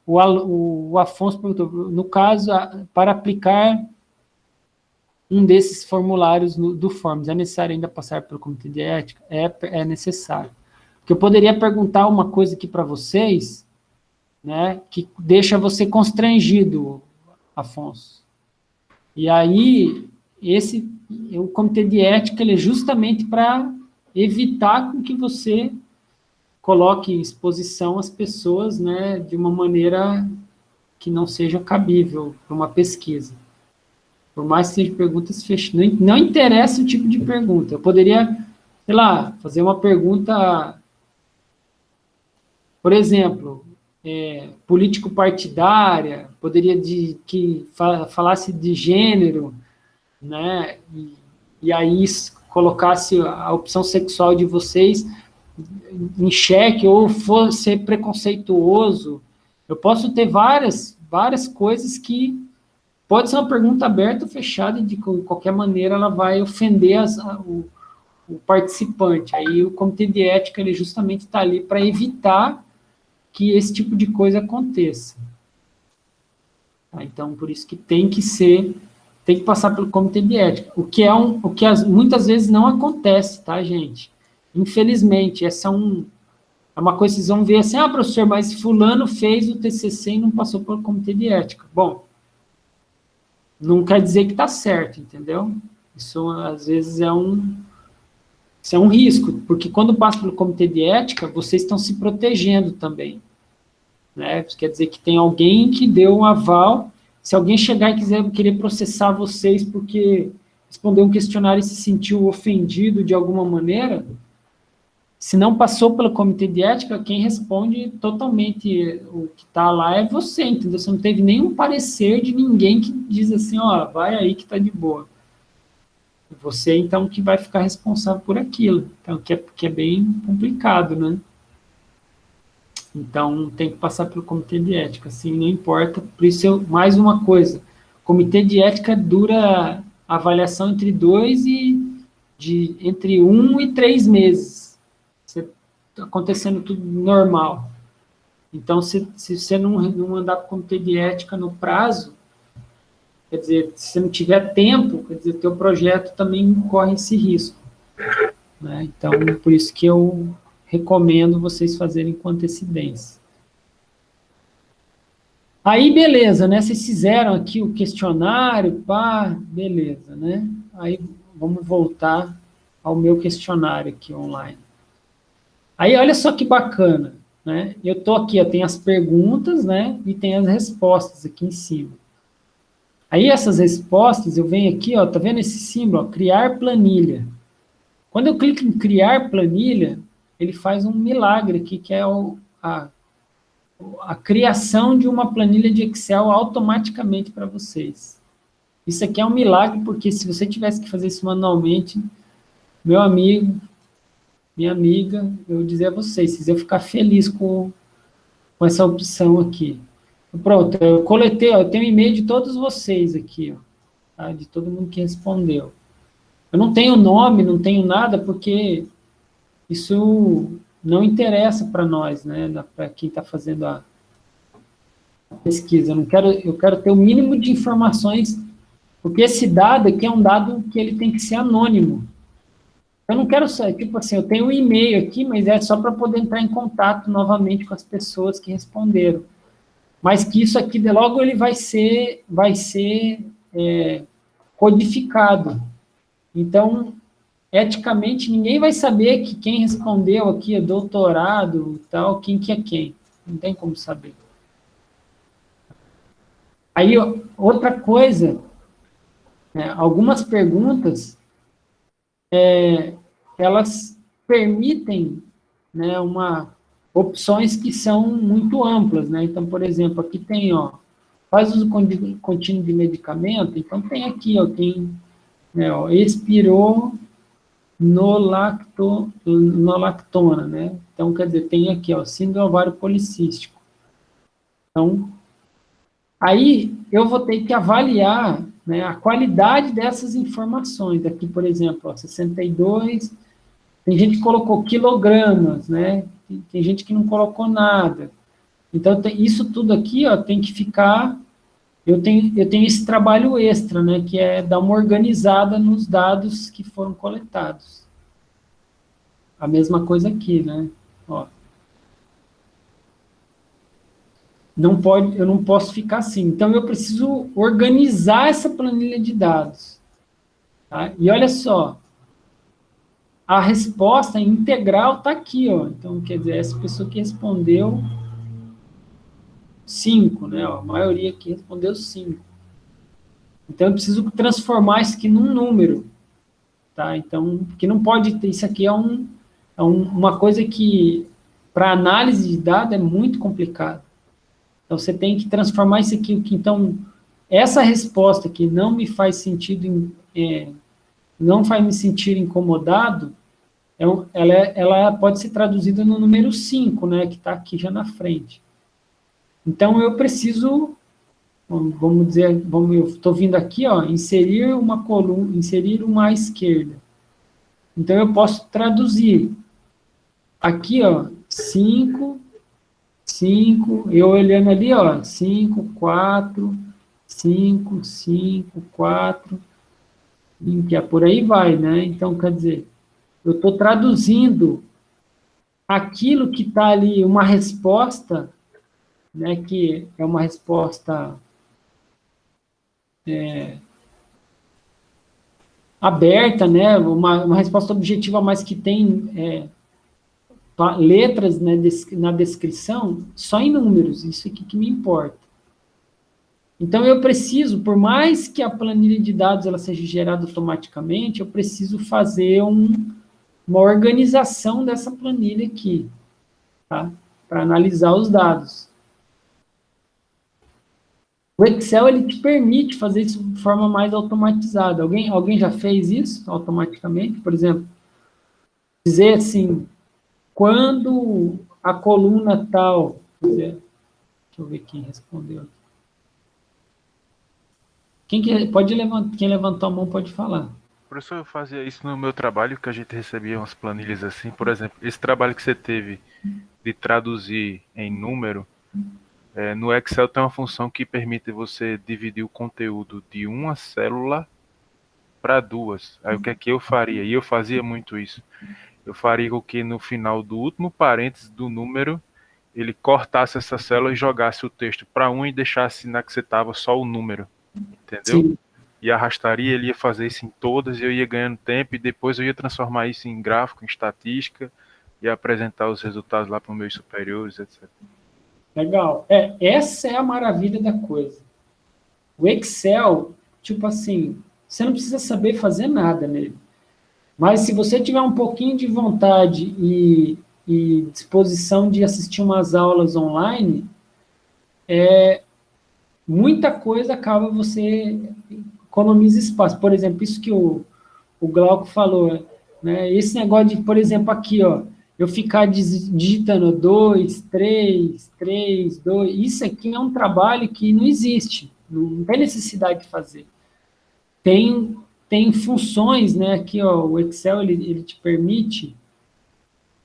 O Afonso perguntou, no caso, para aplicar um desses formulários do Forms, é necessário ainda passar pelo comitê de ética? É necessário. Porque eu poderia perguntar uma coisa aqui para vocês, né, que deixa você constrangido, Afonso. E aí, o comitê de ética, ele é justamente para evitar com que você coloque em exposição as pessoas, né, de uma maneira que não seja cabível para uma pesquisa. Por mais que sejam perguntas fechadas, não interessa o tipo de pergunta. Eu poderia, sei lá, fazer uma pergunta, por exemplo, político-partidária, poderia que falasse de gênero, né, e aí colocasse a opção sexual de vocês em xeque, ou fosse preconceituoso. Eu posso ter várias coisas que pode ser uma pergunta aberta ou fechada, e de qualquer maneira ela vai ofender o participante. Aí o comitê de ética, ele justamente está ali para evitar que esse tipo de coisa aconteça. Tá? Então, por isso que tem que passar pelo comitê de ética, o que muitas vezes não acontece, tá, gente? Infelizmente, essa é uma coisa que vocês vão ver assim, professor, mas fulano fez o TCC e não passou pelo comitê de ética. Bom, não quer dizer que está certo, entendeu? Isso, às vezes, é um risco, porque quando passa pelo comitê de ética, vocês estão se protegendo também, né? Isso quer dizer que tem alguém que deu um aval, se alguém chegar e querer processar vocês porque respondeu um questionário e se sentiu ofendido de alguma maneira, se não passou pelo comitê de ética, quem responde totalmente o que está lá é você, entendeu? Você não teve nenhum parecer de ninguém que diz assim, ó, vai aí que está de boa. Você, então, que vai ficar responsável por aquilo. Então, que é bem complicado, né? Então, tem que passar pelo comitê de ética, assim, não importa. Por isso, mais uma coisa, comitê de ética dura a avaliação entre 1 e 3 meses. Acontecendo tudo normal. Então, se você não mandar para o comitê de ética no prazo, quer dizer, se você não tiver tempo, quer dizer, teu projeto também corre esse risco. Né? Então, por isso que eu recomendo vocês fazerem com antecedência. Aí, beleza, né? Vocês fizeram aqui o questionário, pá, beleza, né? Aí, vamos voltar ao meu questionário aqui online. Aí, olha só que bacana, né? Eu tô aqui, eu tenho as perguntas, né? E tem as respostas aqui em cima. Aí, essas respostas, eu venho aqui, ó, tá vendo esse símbolo, ó, criar planilha. Quando eu clico em criar planilha, ele faz um milagre aqui, que é a criação de uma planilha de Excel automaticamente para vocês. Isso aqui é um milagre, porque se você tivesse que fazer isso manualmente, meu amigo, minha amiga, eu vou dizer a vocês iam ficar felizes com essa opção aqui. Pronto, eu coletei, ó, eu tenho e-mail de todos vocês aqui, ó, tá? De todo mundo que respondeu. Eu não tenho nome, não tenho nada, porque isso não interessa para nós, né, para quem está fazendo a pesquisa. Eu quero ter o mínimo de informações, porque esse dado aqui é um dado que ele tem que ser anônimo. Eu não quero só, tipo assim, eu tenho um e-mail aqui, mas é só para poder entrar em contato novamente com as pessoas que responderam. Mas que isso aqui, de logo, ele vai ser codificado. Então, eticamente, ninguém vai saber que quem respondeu aqui é doutorado e tal, quem que é quem. Não tem como saber. Aí, outra coisa, né, algumas perguntas, elas permitem, né, opções que são muito amplas, né? Então, por exemplo, aqui tem, ó, faz uso contínuo de medicamento, então tem aqui, ó, tem, né, ó, espironolactona, né? Então, quer dizer, tem aqui, ó, síndrome ovário policístico. Então, aí eu vou ter que avaliar, né, a qualidade dessas informações. Aqui, por exemplo, ó, 62, tem gente que colocou quilogramas, né? Tem gente que não colocou nada. Então, isso tudo aqui, ó, tem que ficar... Eu tenho esse trabalho extra, né, que é dar uma organizada nos dados que foram coletados. A mesma coisa aqui, né? Ó. Eu não posso ficar assim. Então, eu preciso organizar essa planilha de dados. Tá? E olha só, a resposta integral está aqui, ó. Então, quer dizer, essa pessoa que respondeu 5, né? Ó, a maioria aqui respondeu 5. Então, eu preciso transformar isso aqui num número. Tá? Então, porque não pode ter... Isso aqui é uma coisa que, para análise de dados, é muito complicado. Então, você tem que transformar isso aqui. Então, essa resposta que não me faz sentido, não faz me sentir incomodado, ela pode ser traduzida no número 5, né, que está aqui já na frente. Então, eu preciso, vamos dizer, eu estou vindo aqui, ó, inserir uma coluna, inserir uma à esquerda. Então, eu posso traduzir aqui, ó, 5, eu olhando ali, ó, 5, 4, 5, 5, 4, que por aí vai, né? Então, quer dizer, eu estou traduzindo aquilo que está ali, uma resposta, né, que é uma resposta aberta, né, uma resposta objetiva, mas que tem letras, né, na descrição, só em números, isso aqui que me importa. Então, eu preciso, por mais que a planilha de dados ela seja gerada automaticamente, eu preciso fazer uma organização dessa planilha aqui, tá? Para analisar os dados. O Excel, ele te permite fazer isso de forma mais automatizada. Alguém já fez isso automaticamente? Por exemplo, dizer assim, quando a coluna tal... Deixa eu ver quem respondeu aqui. Quem levantou a mão pode falar. Professor, eu fazia isso no meu trabalho, que a gente recebia umas planilhas assim. Por exemplo, esse trabalho que você teve de traduzir em número, no Excel tem uma função que permite você dividir o conteúdo de uma célula para duas. Aí o que é que eu faria? E eu fazia muito isso. Eu faria com que no final do último parênteses do número, ele cortasse essa célula e jogasse o texto para um e deixasse na que você estava só o número. Entendeu? Sim. E arrastaria, ele ia fazer isso em todas, e eu ia ganhando tempo, e depois eu ia transformar isso em gráfico, em estatística, e apresentar os resultados lá para os meus superiores, etc. Legal. Essa é a maravilha da coisa. O Excel, tipo assim, você não precisa saber fazer nada nele. Mas se você tiver um pouquinho de vontade e disposição de assistir umas aulas online, muita coisa acaba você economiza espaço. Por exemplo, isso que o Glauco falou, né? Esse negócio de, por exemplo, aqui, ó, eu ficar digitando 2, 3, 3, 2, isso aqui é um trabalho que não existe, não tem necessidade de fazer. Tem funções, né? Aqui, ó, o Excel, ele te permite,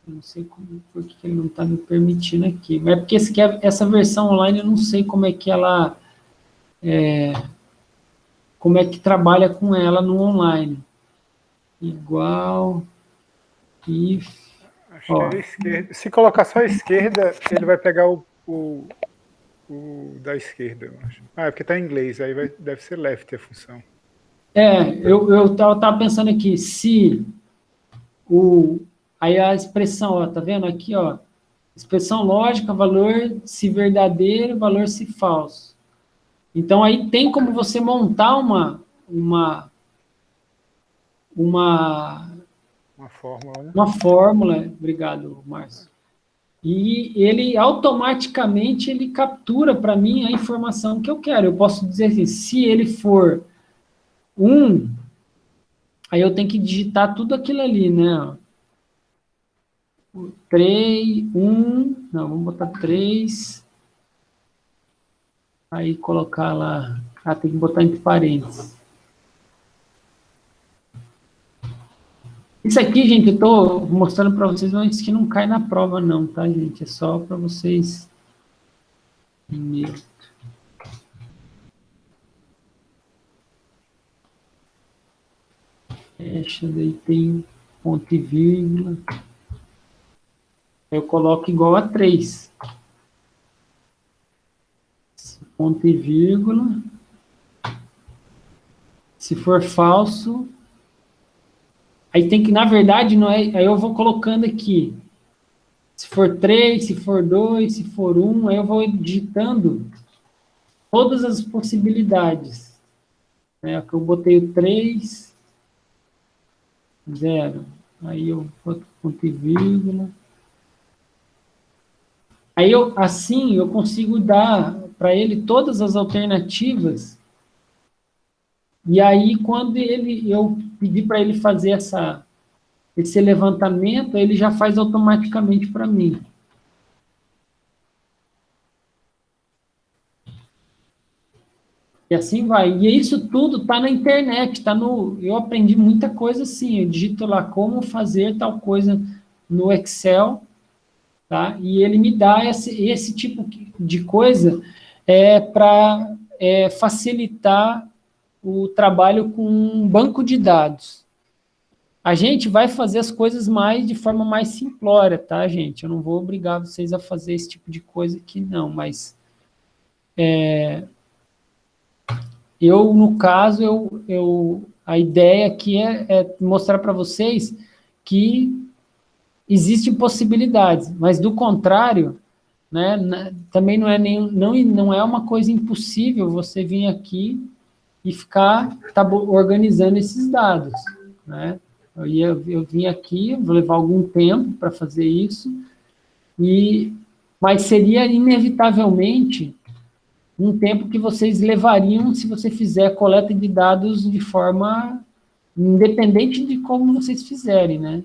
eu não sei por que ele não está me permitindo aqui, mas é porque essa versão online, eu não sei como é que ela, como é que trabalha com ela no online. Igual, if... Acho que é a esquerda. Se colocar só a esquerda, ele vai pegar o da esquerda, eu acho. É porque está em inglês, aí deve ser left a função. Eu tava pensando aqui, se aí a expressão, ó, tá vendo aqui, ó, expressão lógica, valor se verdadeiro, valor se falso. Então, aí tem como você montar uma fórmula, né? Uma fórmula, obrigado, Márcio. E ele automaticamente ele captura para mim a informação que eu quero. Eu posso dizer assim, se ele for 1, aí eu tenho que digitar tudo aquilo ali, né? 3, 1, não, vamos botar 3. Aí colocar lá, tem que botar entre parênteses. Isso aqui, gente, eu estou mostrando para vocês, mas isso aqui não cai na prova não, tá, gente? É só para vocês... Fecha, daí tem ponto e vírgula. Eu coloco igual a 3. Ponto e vírgula. Se for falso... Aí tem que, na verdade, não é, aí eu vou colocando aqui. Se for 3, se for 2, se for 1, aí eu vou digitando todas as possibilidades. Aqui eu botei o 3, 0. Aí eu boto ponto e vírgula. Aí assim eu consigo dar para ele todas as alternativas. E aí, quando eu pedir para ele fazer esse levantamento, ele já faz automaticamente para mim. E assim vai. E isso tudo está na internet, eu aprendi muita coisa assim, eu digito lá como fazer tal coisa no Excel, tá? E ele me dá esse tipo de coisa para facilitar o trabalho com um banco de dados. A gente vai fazer as coisas de forma mais simplória, tá, gente? Eu não vou obrigar vocês a fazer esse tipo de coisa aqui, não, mas no caso, a ideia aqui é mostrar para vocês que existem possibilidades, mas do contrário, né, também não é não é uma coisa impossível você vir aqui e ficar organizando esses dados, né? Eu vim aqui, vou levar algum tempo para fazer isso, mas seria inevitavelmente um tempo que vocês levariam se você fizer coleta de dados de forma independente de como vocês fizerem, né?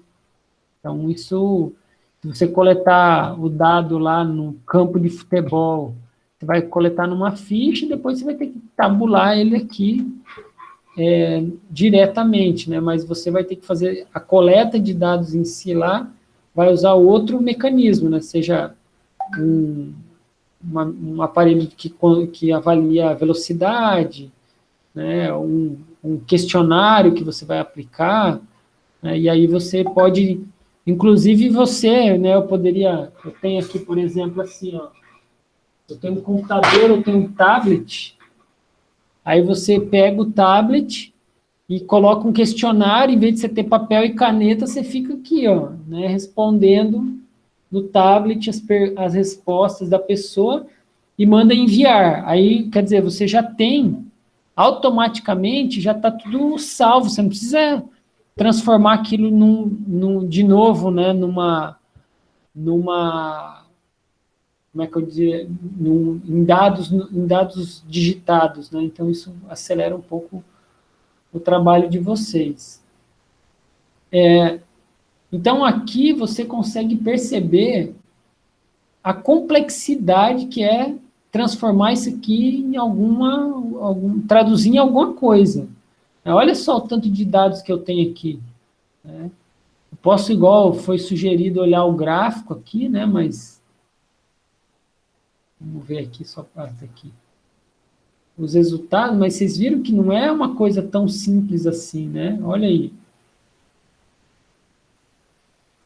Então, isso, se você coletar o dado lá no campo de futebol, você vai coletar numa ficha e depois você vai ter que tabular ele aqui diretamente, né? Mas você vai ter que fazer a coleta de dados em si lá, vai usar outro mecanismo, né? Seja um aparelho que avalia a velocidade, né? Um questionário que você vai aplicar, né? E aí você pode, inclusive você, né? Eu tenho aqui, por exemplo, assim, ó, eu tenho um computador, eu tenho um tablet, aí você pega o tablet e coloca um questionário, em vez de você ter papel e caneta, você fica aqui, ó, né, respondendo no tablet as respostas da pessoa e manda enviar. Aí, quer dizer, você já tem, automaticamente, já está tudo salvo, você não precisa transformar aquilo de novo, né, como é que eu dizer, em dados digitados, né, então isso acelera um pouco o trabalho de vocês. Então, aqui você consegue perceber a complexidade que é transformar isso aqui em traduzir em alguma coisa. Olha só o tanto de dados que eu tenho aqui, né? Eu posso, igual foi sugerido, olhar o gráfico aqui, né? Mas vamos ver aqui, só parte aqui. Os resultados, mas vocês viram que não é uma coisa tão simples assim, né? Olha aí.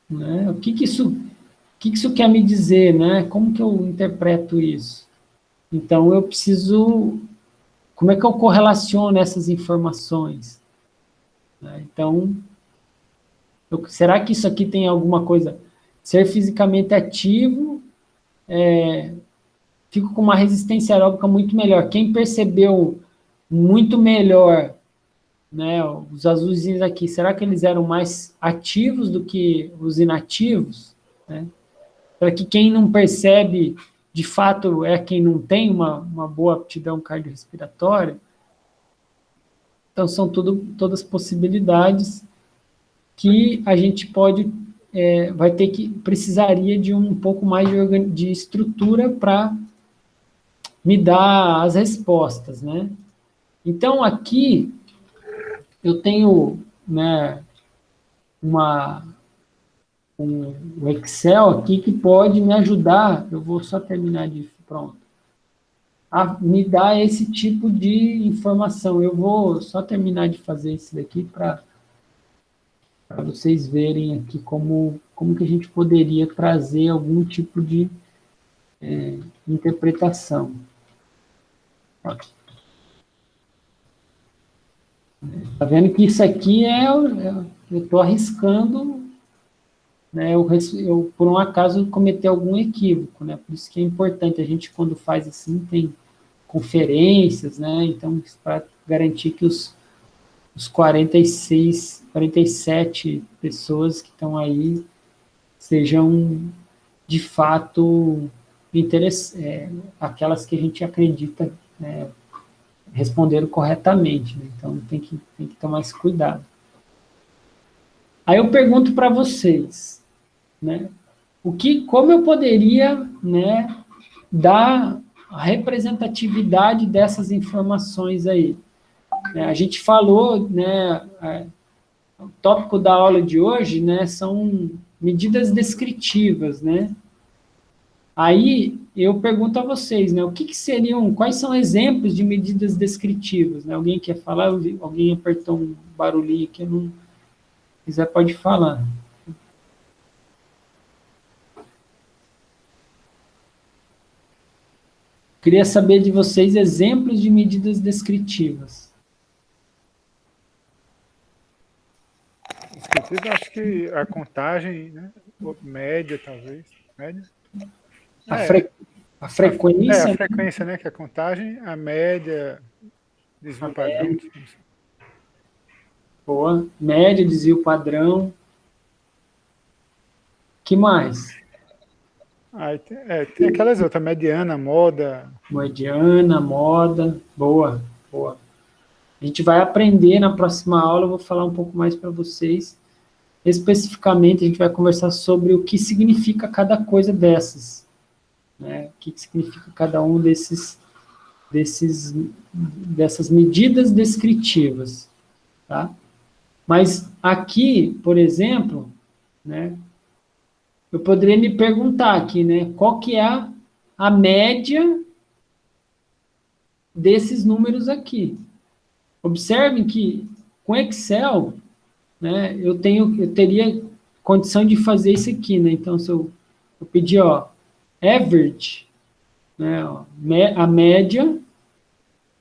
Né? O que isso quer me dizer, né? Como que eu interpreto isso? Então, eu preciso... Como é que eu correlaciono essas informações? Né? Então, será que isso aqui tem alguma coisa? Ser fisicamente ativo, fico com uma resistência aeróbica muito melhor. Quem percebeu muito melhor, né, os azulzinhos aqui, será que eles eram mais ativos do que os inativos? Né? Será que quem não percebe, de fato, é quem não tem uma boa aptidão cardiorrespiratória? Então, são todas possibilidades que a gente precisaria de um pouco mais de estrutura para me dar as respostas, né? Então, aqui, eu tenho, né, um Excel aqui que pode me ajudar, eu vou só terminar pronto, a me dar esse tipo de informação. Eu vou só terminar de fazer isso daqui para vocês verem aqui como que a gente poderia trazer algum tipo de interpretação. Tá vendo que isso aqui eu estou arriscando, né, eu, por um acaso, cometer algum equívoco, né, por isso que é importante, a gente, quando faz assim, tem conferências, né, então, para garantir que os 47 pessoas que estão aí sejam, de fato, aquelas que a gente acredita, né, responderam corretamente, né? Então tem que tomar esse cuidado. Aí eu pergunto para vocês, né, como eu poderia, né, dar a representatividade dessas informações aí? A gente falou, né, o tópico da aula de hoje, né, são medidas descritivas, né? Aí eu pergunto a vocês, né, quais são exemplos de medidas descritivas? Né? Alguém quer falar? Alguém apertou um barulhinho aqui, não quiser pode falar. Queria saber de vocês exemplos de medidas descritivas. Descritivo, acho que a contagem, né? Média, talvez. Média. A frequência. A frequência, né? Que é a contagem, a média, desvio padrão. Boa. Média, desvio padrão. Que mais? Aí tem aquelas outras, mediana, moda. Mediana, moda. Boa, boa. A gente vai aprender na próxima aula, eu vou falar um pouco mais para vocês. Especificamente, a gente vai conversar sobre o que significa cada coisa dessas. Né? O que significa cada um dessas medidas descritivas. Tá? Mas aqui, por exemplo, né, eu poderia me perguntar aqui, né, qual que é a média desses números aqui. Observem que com Excel, né, eu teria condição de fazer isso aqui, né? Então, se eu pedir, ó, average, né, ó, a média,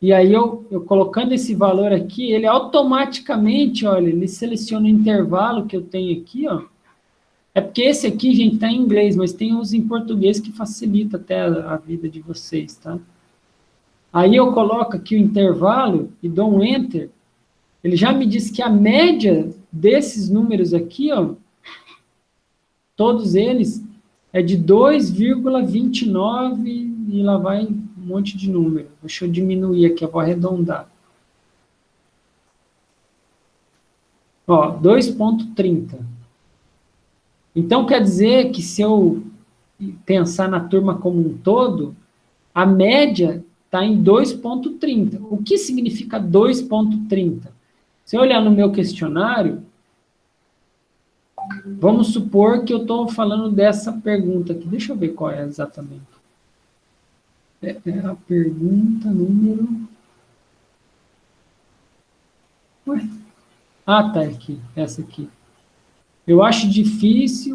e aí eu colocando esse valor aqui, ele automaticamente, olha, ele seleciona o intervalo que eu tenho aqui, ó. É porque esse aqui, gente, está em inglês, mas tem uns em português que facilita até a vida de vocês, tá? Aí eu coloco aqui o intervalo e dou um Enter. Ele já me diz que a média desses números aqui, ó, todos eles, é de 2,29 e lá vai um monte de número. Deixa eu diminuir aqui, eu vou arredondar. Ó, 2,30. Então, quer dizer que se eu pensar na turma como um todo, a média está em 2,30. O que significa 2,30? Se eu olhar no meu questionário, vamos supor que eu estou falando dessa pergunta aqui. Deixa eu ver qual é exatamente. É a pergunta número... Ué? Ah, tá aqui, essa aqui. Eu acho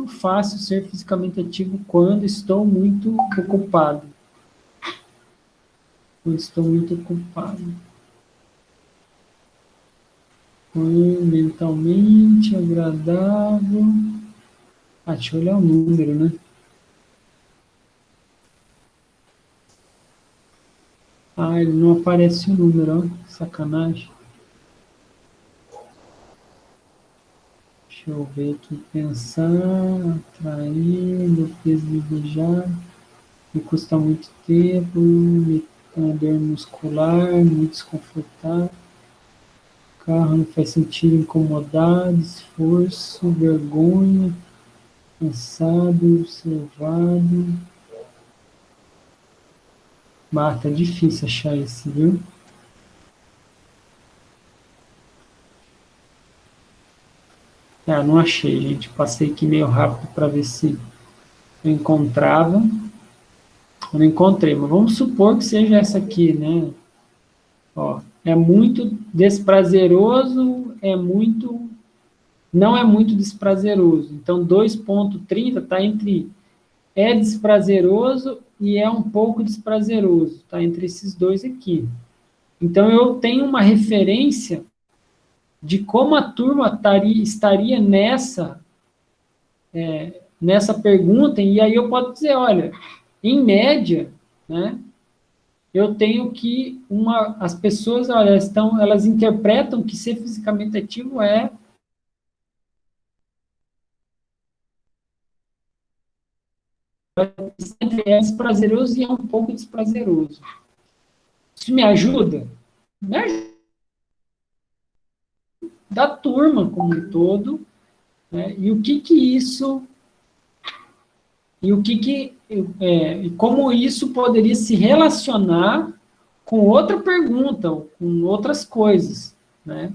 fácil ser fisicamente ativo quando estou muito ocupado. Quando estou muito ocupado. Mentalmente agradável. Ah, deixa eu olhar o número, né? Ah, ele não aparece o número, ó. Sacanagem. Deixa eu ver aqui. Pensar, atrair, defesa desejar. Me custa muito tempo, me dor muscular, muito desconfortável. Carro não faz sentido, incomodado, esforço, vergonha, cansado, observado. Ah, tá difícil achar esse, viu? Ah, não achei, gente. Passei aqui meio rápido para ver se eu encontrava. Eu não encontrei, mas vamos supor que seja essa aqui, né? Ó, é muito desprazeroso, não é muito desprazeroso. Então, 2,30 está entre é desprazeroso e é um pouco desprazeroso. Está entre esses dois aqui. Então, eu tenho uma referência de como a turma estaria nessa pergunta, e aí eu posso dizer, olha, em média, né, eu tenho que as pessoas, olha, elas interpretam que ser fisicamente ativo é desprazeroso e é um pouco desprazeroso. Isso me ajuda? Me ajuda. Da turma como um todo, né? E o que isso, e como isso poderia se relacionar com outra pergunta, ou com outras coisas, né?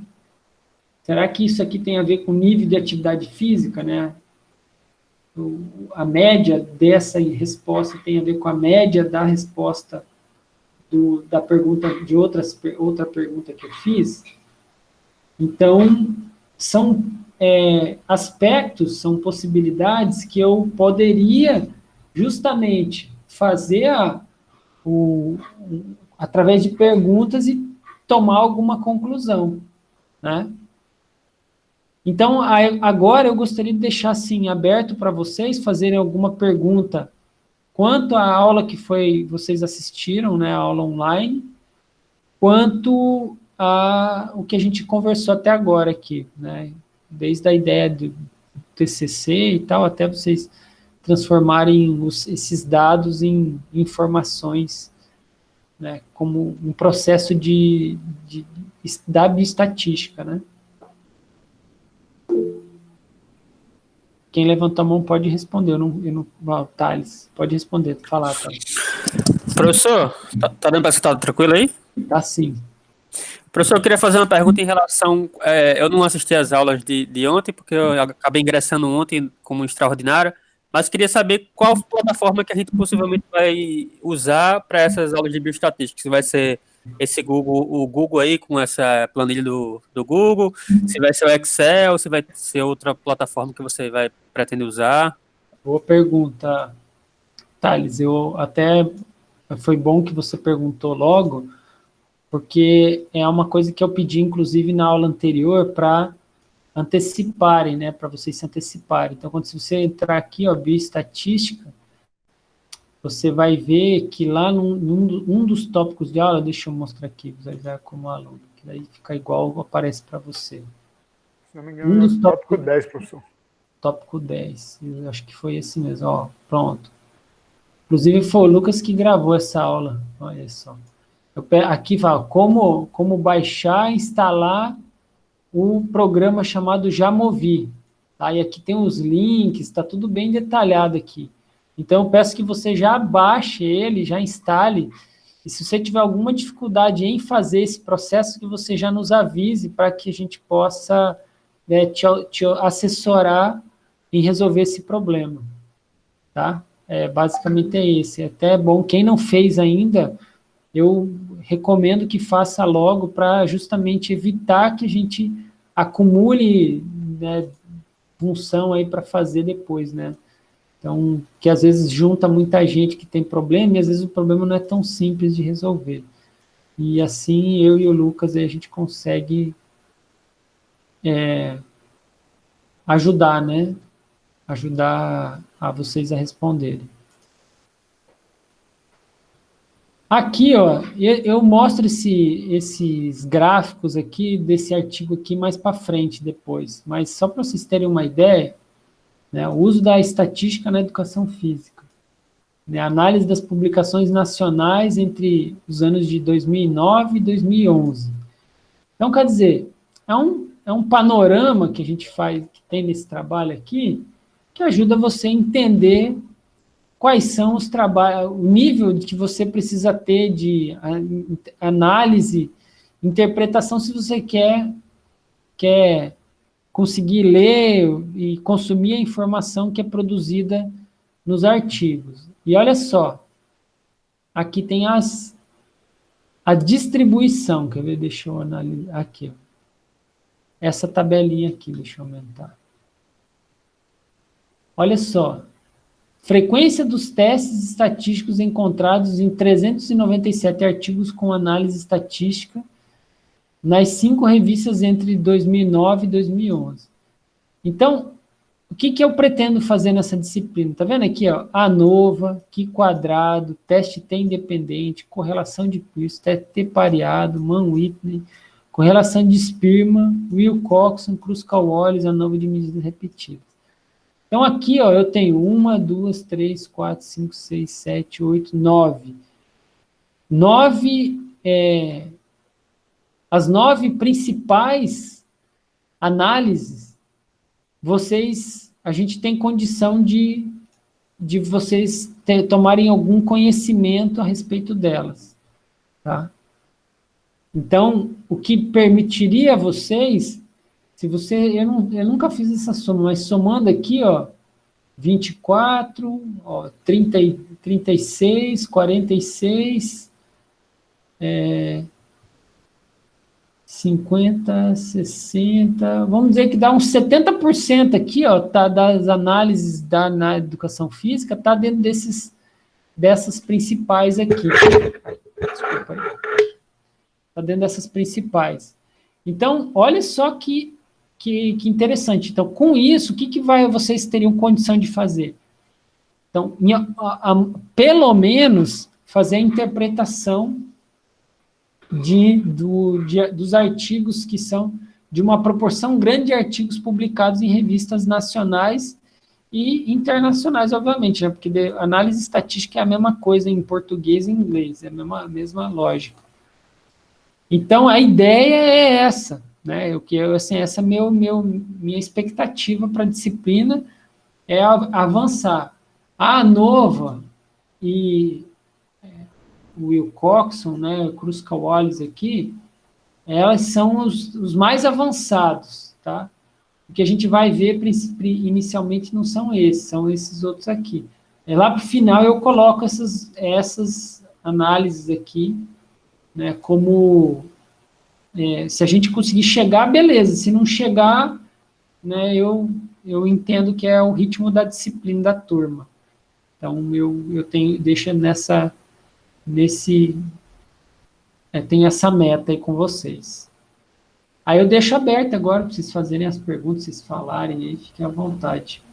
Será que isso aqui tem a ver com nível de atividade física, né? A média dessa resposta tem a ver com a média da resposta da pergunta de outra pergunta que eu fiz? Então, são aspectos, são possibilidades que eu poderia justamente fazer através de perguntas e tomar alguma conclusão, né? Então, agora eu gostaria de deixar assim aberto para vocês fazerem alguma pergunta quanto a aula que vocês assistiram, né, a aula online, quanto o que a gente conversou até agora aqui, né, desde a ideia do TCC e tal, até vocês transformarem esses dados em informações, né, como um processo da bioestatística, né. Quem levantou a mão pode responder, Thales, pode responder, falar, Thales. Professor, tá dando para você estar tranquilo aí? Tá sim. Professor, eu queria fazer uma pergunta em relação, eu não assisti às aulas de ontem, porque eu acabei ingressando ontem como extraordinário, mas queria saber qual plataforma que a gente possivelmente vai usar para essas aulas de bioestatística, se vai ser o Google aí, com essa planilha do Google, se vai ser o Excel, se vai ser outra plataforma que você vai pretender usar. Boa pergunta, Thales. Foi bom que você perguntou logo, porque é uma coisa que eu pedi, inclusive, na aula anterior, para anteciparem, né, para vocês se anteciparem. Então, quando você entrar aqui, ó, bioestatística, você vai ver que lá um dos tópicos de aula, deixa eu mostrar aqui, visualizar como aluno, que daí fica igual, aparece para você. Se não me engano, é o tópico 10, professor. Tópico 10, eu acho que foi esse mesmo, ó, pronto. Inclusive foi o Lucas que gravou essa aula, olha só. Aqui fala como baixar e instalar o programa chamado Jamovi. Tá? E aqui tem os links, está tudo bem detalhado aqui. Então, eu peço que você já baixe ele, já instale, e se você tiver alguma dificuldade em fazer esse processo, que você já nos avise para que a gente possa te assessorar em resolver esse problema. Tá? Basicamente é esse. É até bom, quem não fez ainda, eu recomendo que faça logo para justamente evitar que a gente acumule, né, função aí para fazer depois, né? Então, que às vezes junta muita gente que tem problema e às vezes o problema não é tão simples de resolver. E assim, eu e o Lucas, aí a gente consegue ajudar, né? Ajudar a vocês a responderem. Aqui, ó, eu mostro esses gráficos aqui, desse artigo aqui mais para frente depois, mas só para vocês terem uma ideia, né, o uso da estatística na educação física, né, análise das publicações nacionais entre os anos de 2009 e 2011. Então, quer dizer, é um panorama que a gente faz, que tem nesse trabalho aqui, que ajuda você a entender quais são os trabalhos, o nível que você precisa ter de análise, interpretação, se você quer conseguir ler e consumir a informação que é produzida nos artigos. E olha só, aqui tem a distribuição, quer ver? Deixa eu analisar aqui, ó. Essa tabelinha aqui, deixa eu aumentar. Olha só, frequência dos testes estatísticos encontrados em 397 artigos com análise estatística nas 5 revistas entre 2009 e 2011. Então, o que eu pretendo fazer nessa disciplina? Tá vendo aqui, ó, ANOVA, Q quadrado, teste T independente, correlação de Pearson, teste T pareado, Mann-Whitney, correlação de Spearman, Wilcoxon, Kruskal-Wallis, ANOVA de medidas repetidas. Então, aqui, ó, eu tenho 1, 2, 3, 4, 5, 6, 7, 8, 9. 9, as 9 principais análises, a gente tem condição de vocês tomarem algum conhecimento a respeito delas, tá? Então, o que permitiria a vocês, eu nunca fiz essa soma, mas somando aqui, ó, 24, ó, 36, 46, 50, 60, vamos dizer que dá uns 70% aqui, ó, tá, das análises na educação física, tá dentro dessas principais aqui. Desculpa aí. Tá dentro dessas principais. Então, olha só que interessante. Então, com isso, o que vocês teriam condição de fazer? Então, pelo menos, fazer a interpretação dos artigos que são de uma proporção grande de artigos publicados em revistas nacionais e internacionais, obviamente, né? Porque análise estatística é a mesma coisa em português e em inglês, é a mesma lógica. Então, a ideia é essa, né? Essa é minha expectativa para a disciplina, é avançar. A ANOVA e o Will Coxon, né, o Kruskal Wallis aqui, elas são os mais avançados, tá? O que a gente vai ver inicialmente não são esses, são esses outros aqui. Lá para o final eu coloco essas análises aqui, né, como se a gente conseguir chegar, beleza. Se não chegar, né, eu entendo que é o ritmo da disciplina da turma. Então deixo tenho essa meta aí com vocês. Aí eu deixo aberto agora para vocês fazerem as perguntas, vocês falarem aí, fiquem à vontade.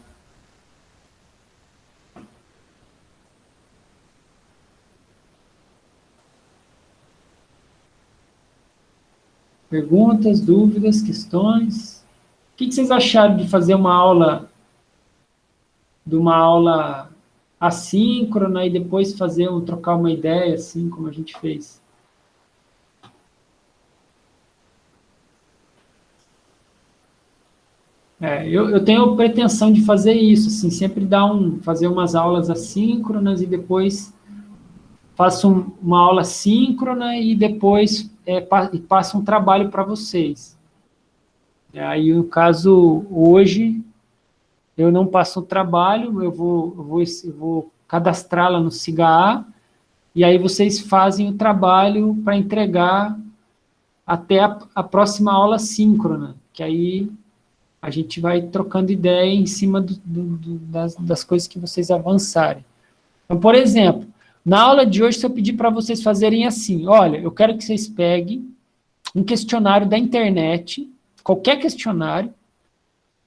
Perguntas, dúvidas, questões? O que vocês acharam de fazer uma aula assíncrona e depois trocar uma ideia, assim como a gente fez? Eu tenho pretensão de fazer isso, assim, sempre fazer umas aulas assíncronas e depois faço uma aula síncrona e depois passo um trabalho para vocês. Aí, no caso, hoje, eu não passo um trabalho, eu vou cadastrá-la no SIGA-A, e aí vocês fazem o trabalho para entregar até a próxima aula síncrona, que aí a gente vai trocando ideia em cima das coisas que vocês avançarem. Então, por exemplo, na aula de hoje, se eu pedir para vocês fazerem assim, olha, eu quero que vocês peguem um questionário da internet, qualquer questionário,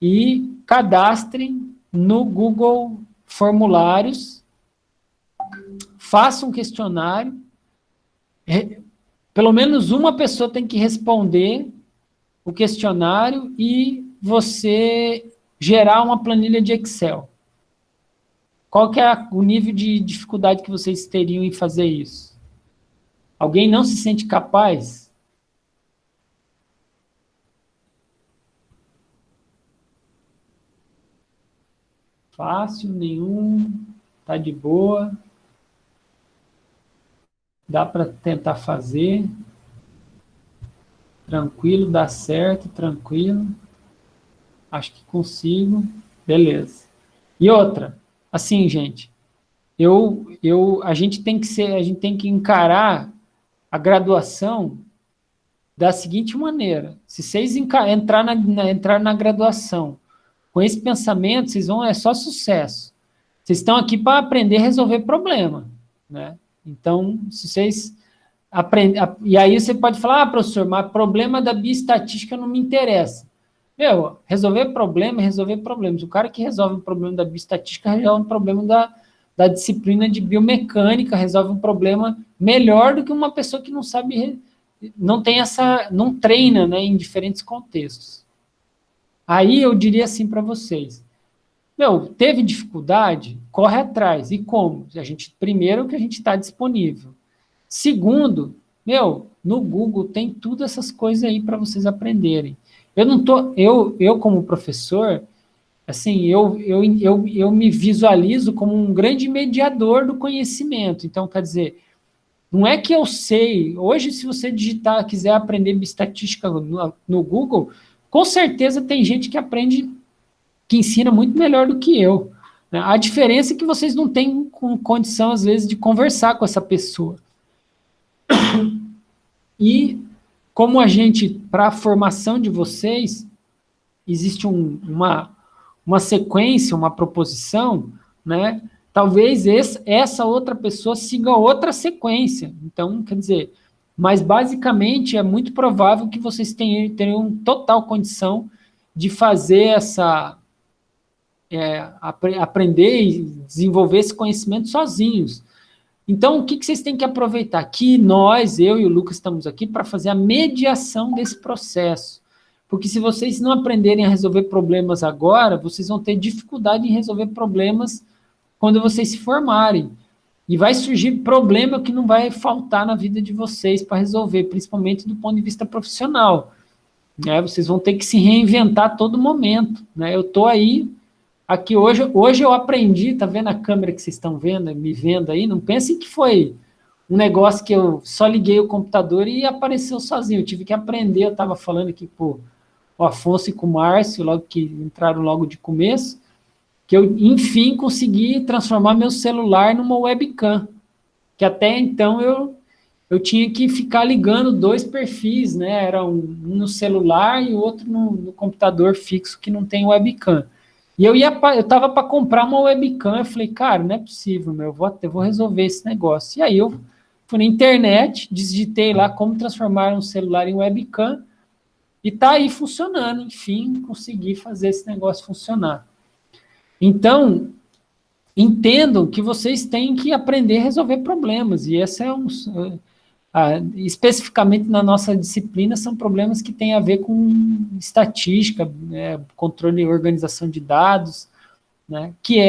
e cadastrem no Google Formulários, façam um questionário, pelo menos uma pessoa tem que responder o questionário e você gerar uma planilha de Excel. Qual que é o nível de dificuldade que vocês teriam em fazer isso? Alguém não se sente capaz? Fácil, nenhum, tá de boa. Dá para tentar fazer. Tranquilo, dá certo, tranquilo. Acho que consigo. Beleza. E outra, assim, gente, a gente tem que encarar a graduação da seguinte maneira. Se vocês entrar na graduação com esse pensamento, é só sucesso. Vocês estão aqui para aprender a resolver problema, né? Então, se vocês aprendem... E aí você pode falar, professor, mas problema da bioestatística não me interessa. Resolver problemas. O cara que resolve um problema da bioestatística resolve um problema da disciplina de biomecânica, resolve um problema melhor do que uma pessoa que não sabe, não treina, né, em diferentes contextos. Aí eu diria assim para vocês, teve dificuldade? Corre atrás. E como? Primeiro, que a gente está disponível. Segundo, no Google tem todas essas coisas aí para vocês aprenderem. Eu como professor, assim, eu me visualizo como um grande mediador do conhecimento. Então, quer dizer, não é que eu sei. Hoje, se você quiser aprender estatística no Google, com certeza tem gente que ensina muito melhor do que eu. Né? A diferença é que vocês não têm condição, às vezes, de conversar com essa pessoa. E como para a formação de vocês, existe uma sequência, uma proposição, né? Talvez essa outra pessoa siga outra sequência. Então, quer dizer, mas basicamente é muito provável que vocês tenham total condição de fazer aprender e desenvolver esse conhecimento sozinhos. Então, o que vocês têm que aproveitar? Que eu e o Lucas estamos aqui para fazer a mediação desse processo. Porque se vocês não aprenderem a resolver problemas agora, vocês vão ter dificuldade em resolver problemas quando vocês se formarem. E vai surgir problema que não vai faltar na vida de vocês para resolver, principalmente do ponto de vista profissional. Né? Vocês vão ter que se reinventar a todo momento. Né? Eu estou aí, aqui hoje eu aprendi, tá vendo a câmera que vocês estão vendo, me vendo aí? Não pensem que foi um negócio que eu só liguei o computador e apareceu sozinho. Eu tive que aprender, eu estava falando aqui com o Afonso e com o Márcio, logo que entraram logo de começo, que eu, enfim, consegui transformar meu celular numa webcam, que até então eu tinha que ficar ligando 2 perfis, né? Era um no celular e o outro no computador fixo que não tem webcam. E eu estava para comprar uma webcam, eu falei, cara, não é possível, eu vou resolver esse negócio. E aí eu fui na internet, digitei lá como transformar um celular em webcam, e tá aí funcionando, enfim, consegui fazer esse negócio funcionar. Então, entendam que vocês têm que aprender a resolver problemas, e esse especificamente na nossa disciplina, são problemas que têm a ver com estatística, controle e organização de dados, né, que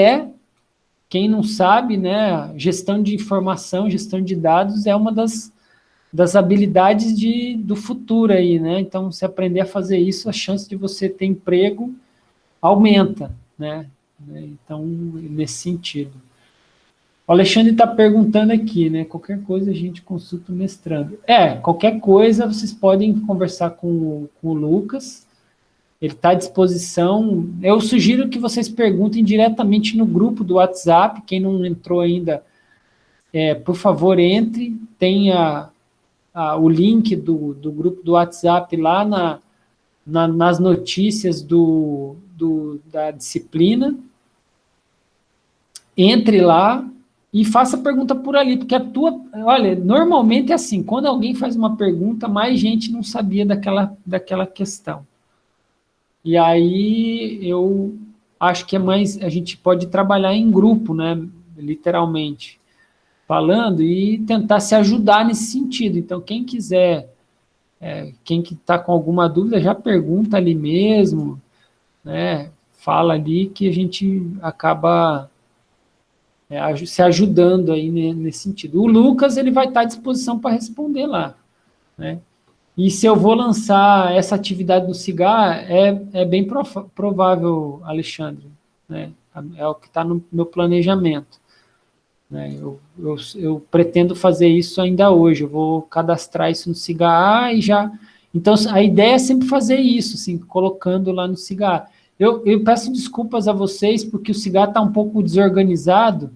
quem não sabe, né, gestão de informação, gestão de dados é uma das habilidades do futuro aí, né? Então, se aprender a fazer isso, a chance de você ter emprego aumenta, né? Então, nesse sentido. O Alexandre está perguntando aqui, né? Qualquer coisa a gente consulta o mestrando. Qualquer coisa vocês podem conversar com o Lucas, ele está à disposição. Eu sugiro que vocês perguntem diretamente no grupo do WhatsApp, quem não entrou ainda, por favor, entre, tenha o link do grupo do WhatsApp lá nas notícias da disciplina. Entre lá e faça a pergunta por ali, porque olha, normalmente é assim, quando alguém faz uma pergunta, mais gente não sabia daquela questão. E aí eu acho que a gente pode trabalhar em grupo, né, literalmente, falando e tentar se ajudar nesse sentido. Então, quem quiser, quem está com alguma dúvida, já pergunta ali mesmo, né, fala ali que a gente acaba se ajudando aí nesse sentido. O Lucas, ele vai estar à disposição para responder lá, né? E se eu vou lançar essa atividade no CIGAR, é bem provável, Alexandre, né? É o que está no meu planejamento. Né? Eu pretendo fazer isso ainda hoje, eu vou cadastrar isso no CIGAR e já... Então, a ideia é sempre fazer isso, assim, colocando lá no CIGAR. Eu peço desculpas a vocês, porque o CIGAR está um pouco desorganizado,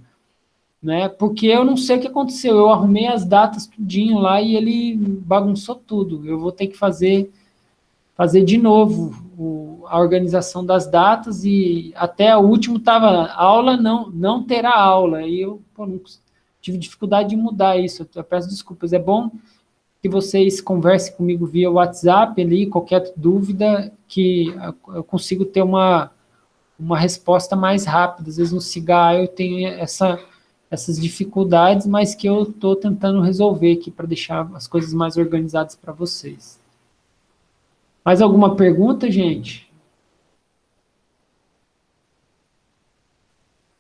né? Porque eu não sei o que aconteceu, eu arrumei as datas tudinho lá e ele bagunçou tudo. Eu vou ter que fazer de novo a organização das datas, e até o último estava aula, não terá aula, e eu não tive dificuldade de mudar isso, eu peço desculpas. É bom que vocês conversem comigo via WhatsApp ali, qualquer dúvida, que eu consigo ter uma resposta mais rápida. Às vezes no CIGAR eu tenho essas dificuldades, mas que eu estou tentando resolver aqui para deixar as coisas mais organizadas para vocês. Mais alguma pergunta, gente?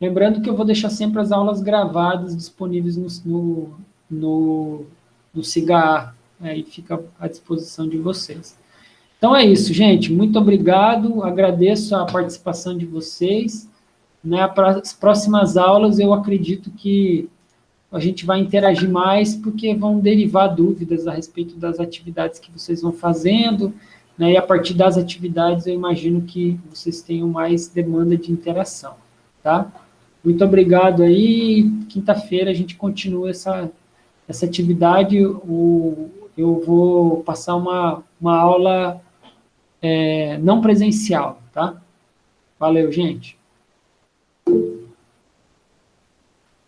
Lembrando que eu vou deixar sempre as aulas gravadas disponíveis no CIGAR, e fica à disposição de vocês. Então é isso, gente. Muito obrigado, agradeço a participação de vocês. Né, para as próximas aulas, eu acredito que a gente vai interagir mais, porque vão derivar dúvidas a respeito das atividades que vocês vão fazendo, né, e a partir das atividades eu imagino que vocês tenham mais demanda de interação, tá? Muito obrigado aí, quinta-feira a gente continua essa atividade, eu vou passar uma aula não presencial, tá? Valeu, gente.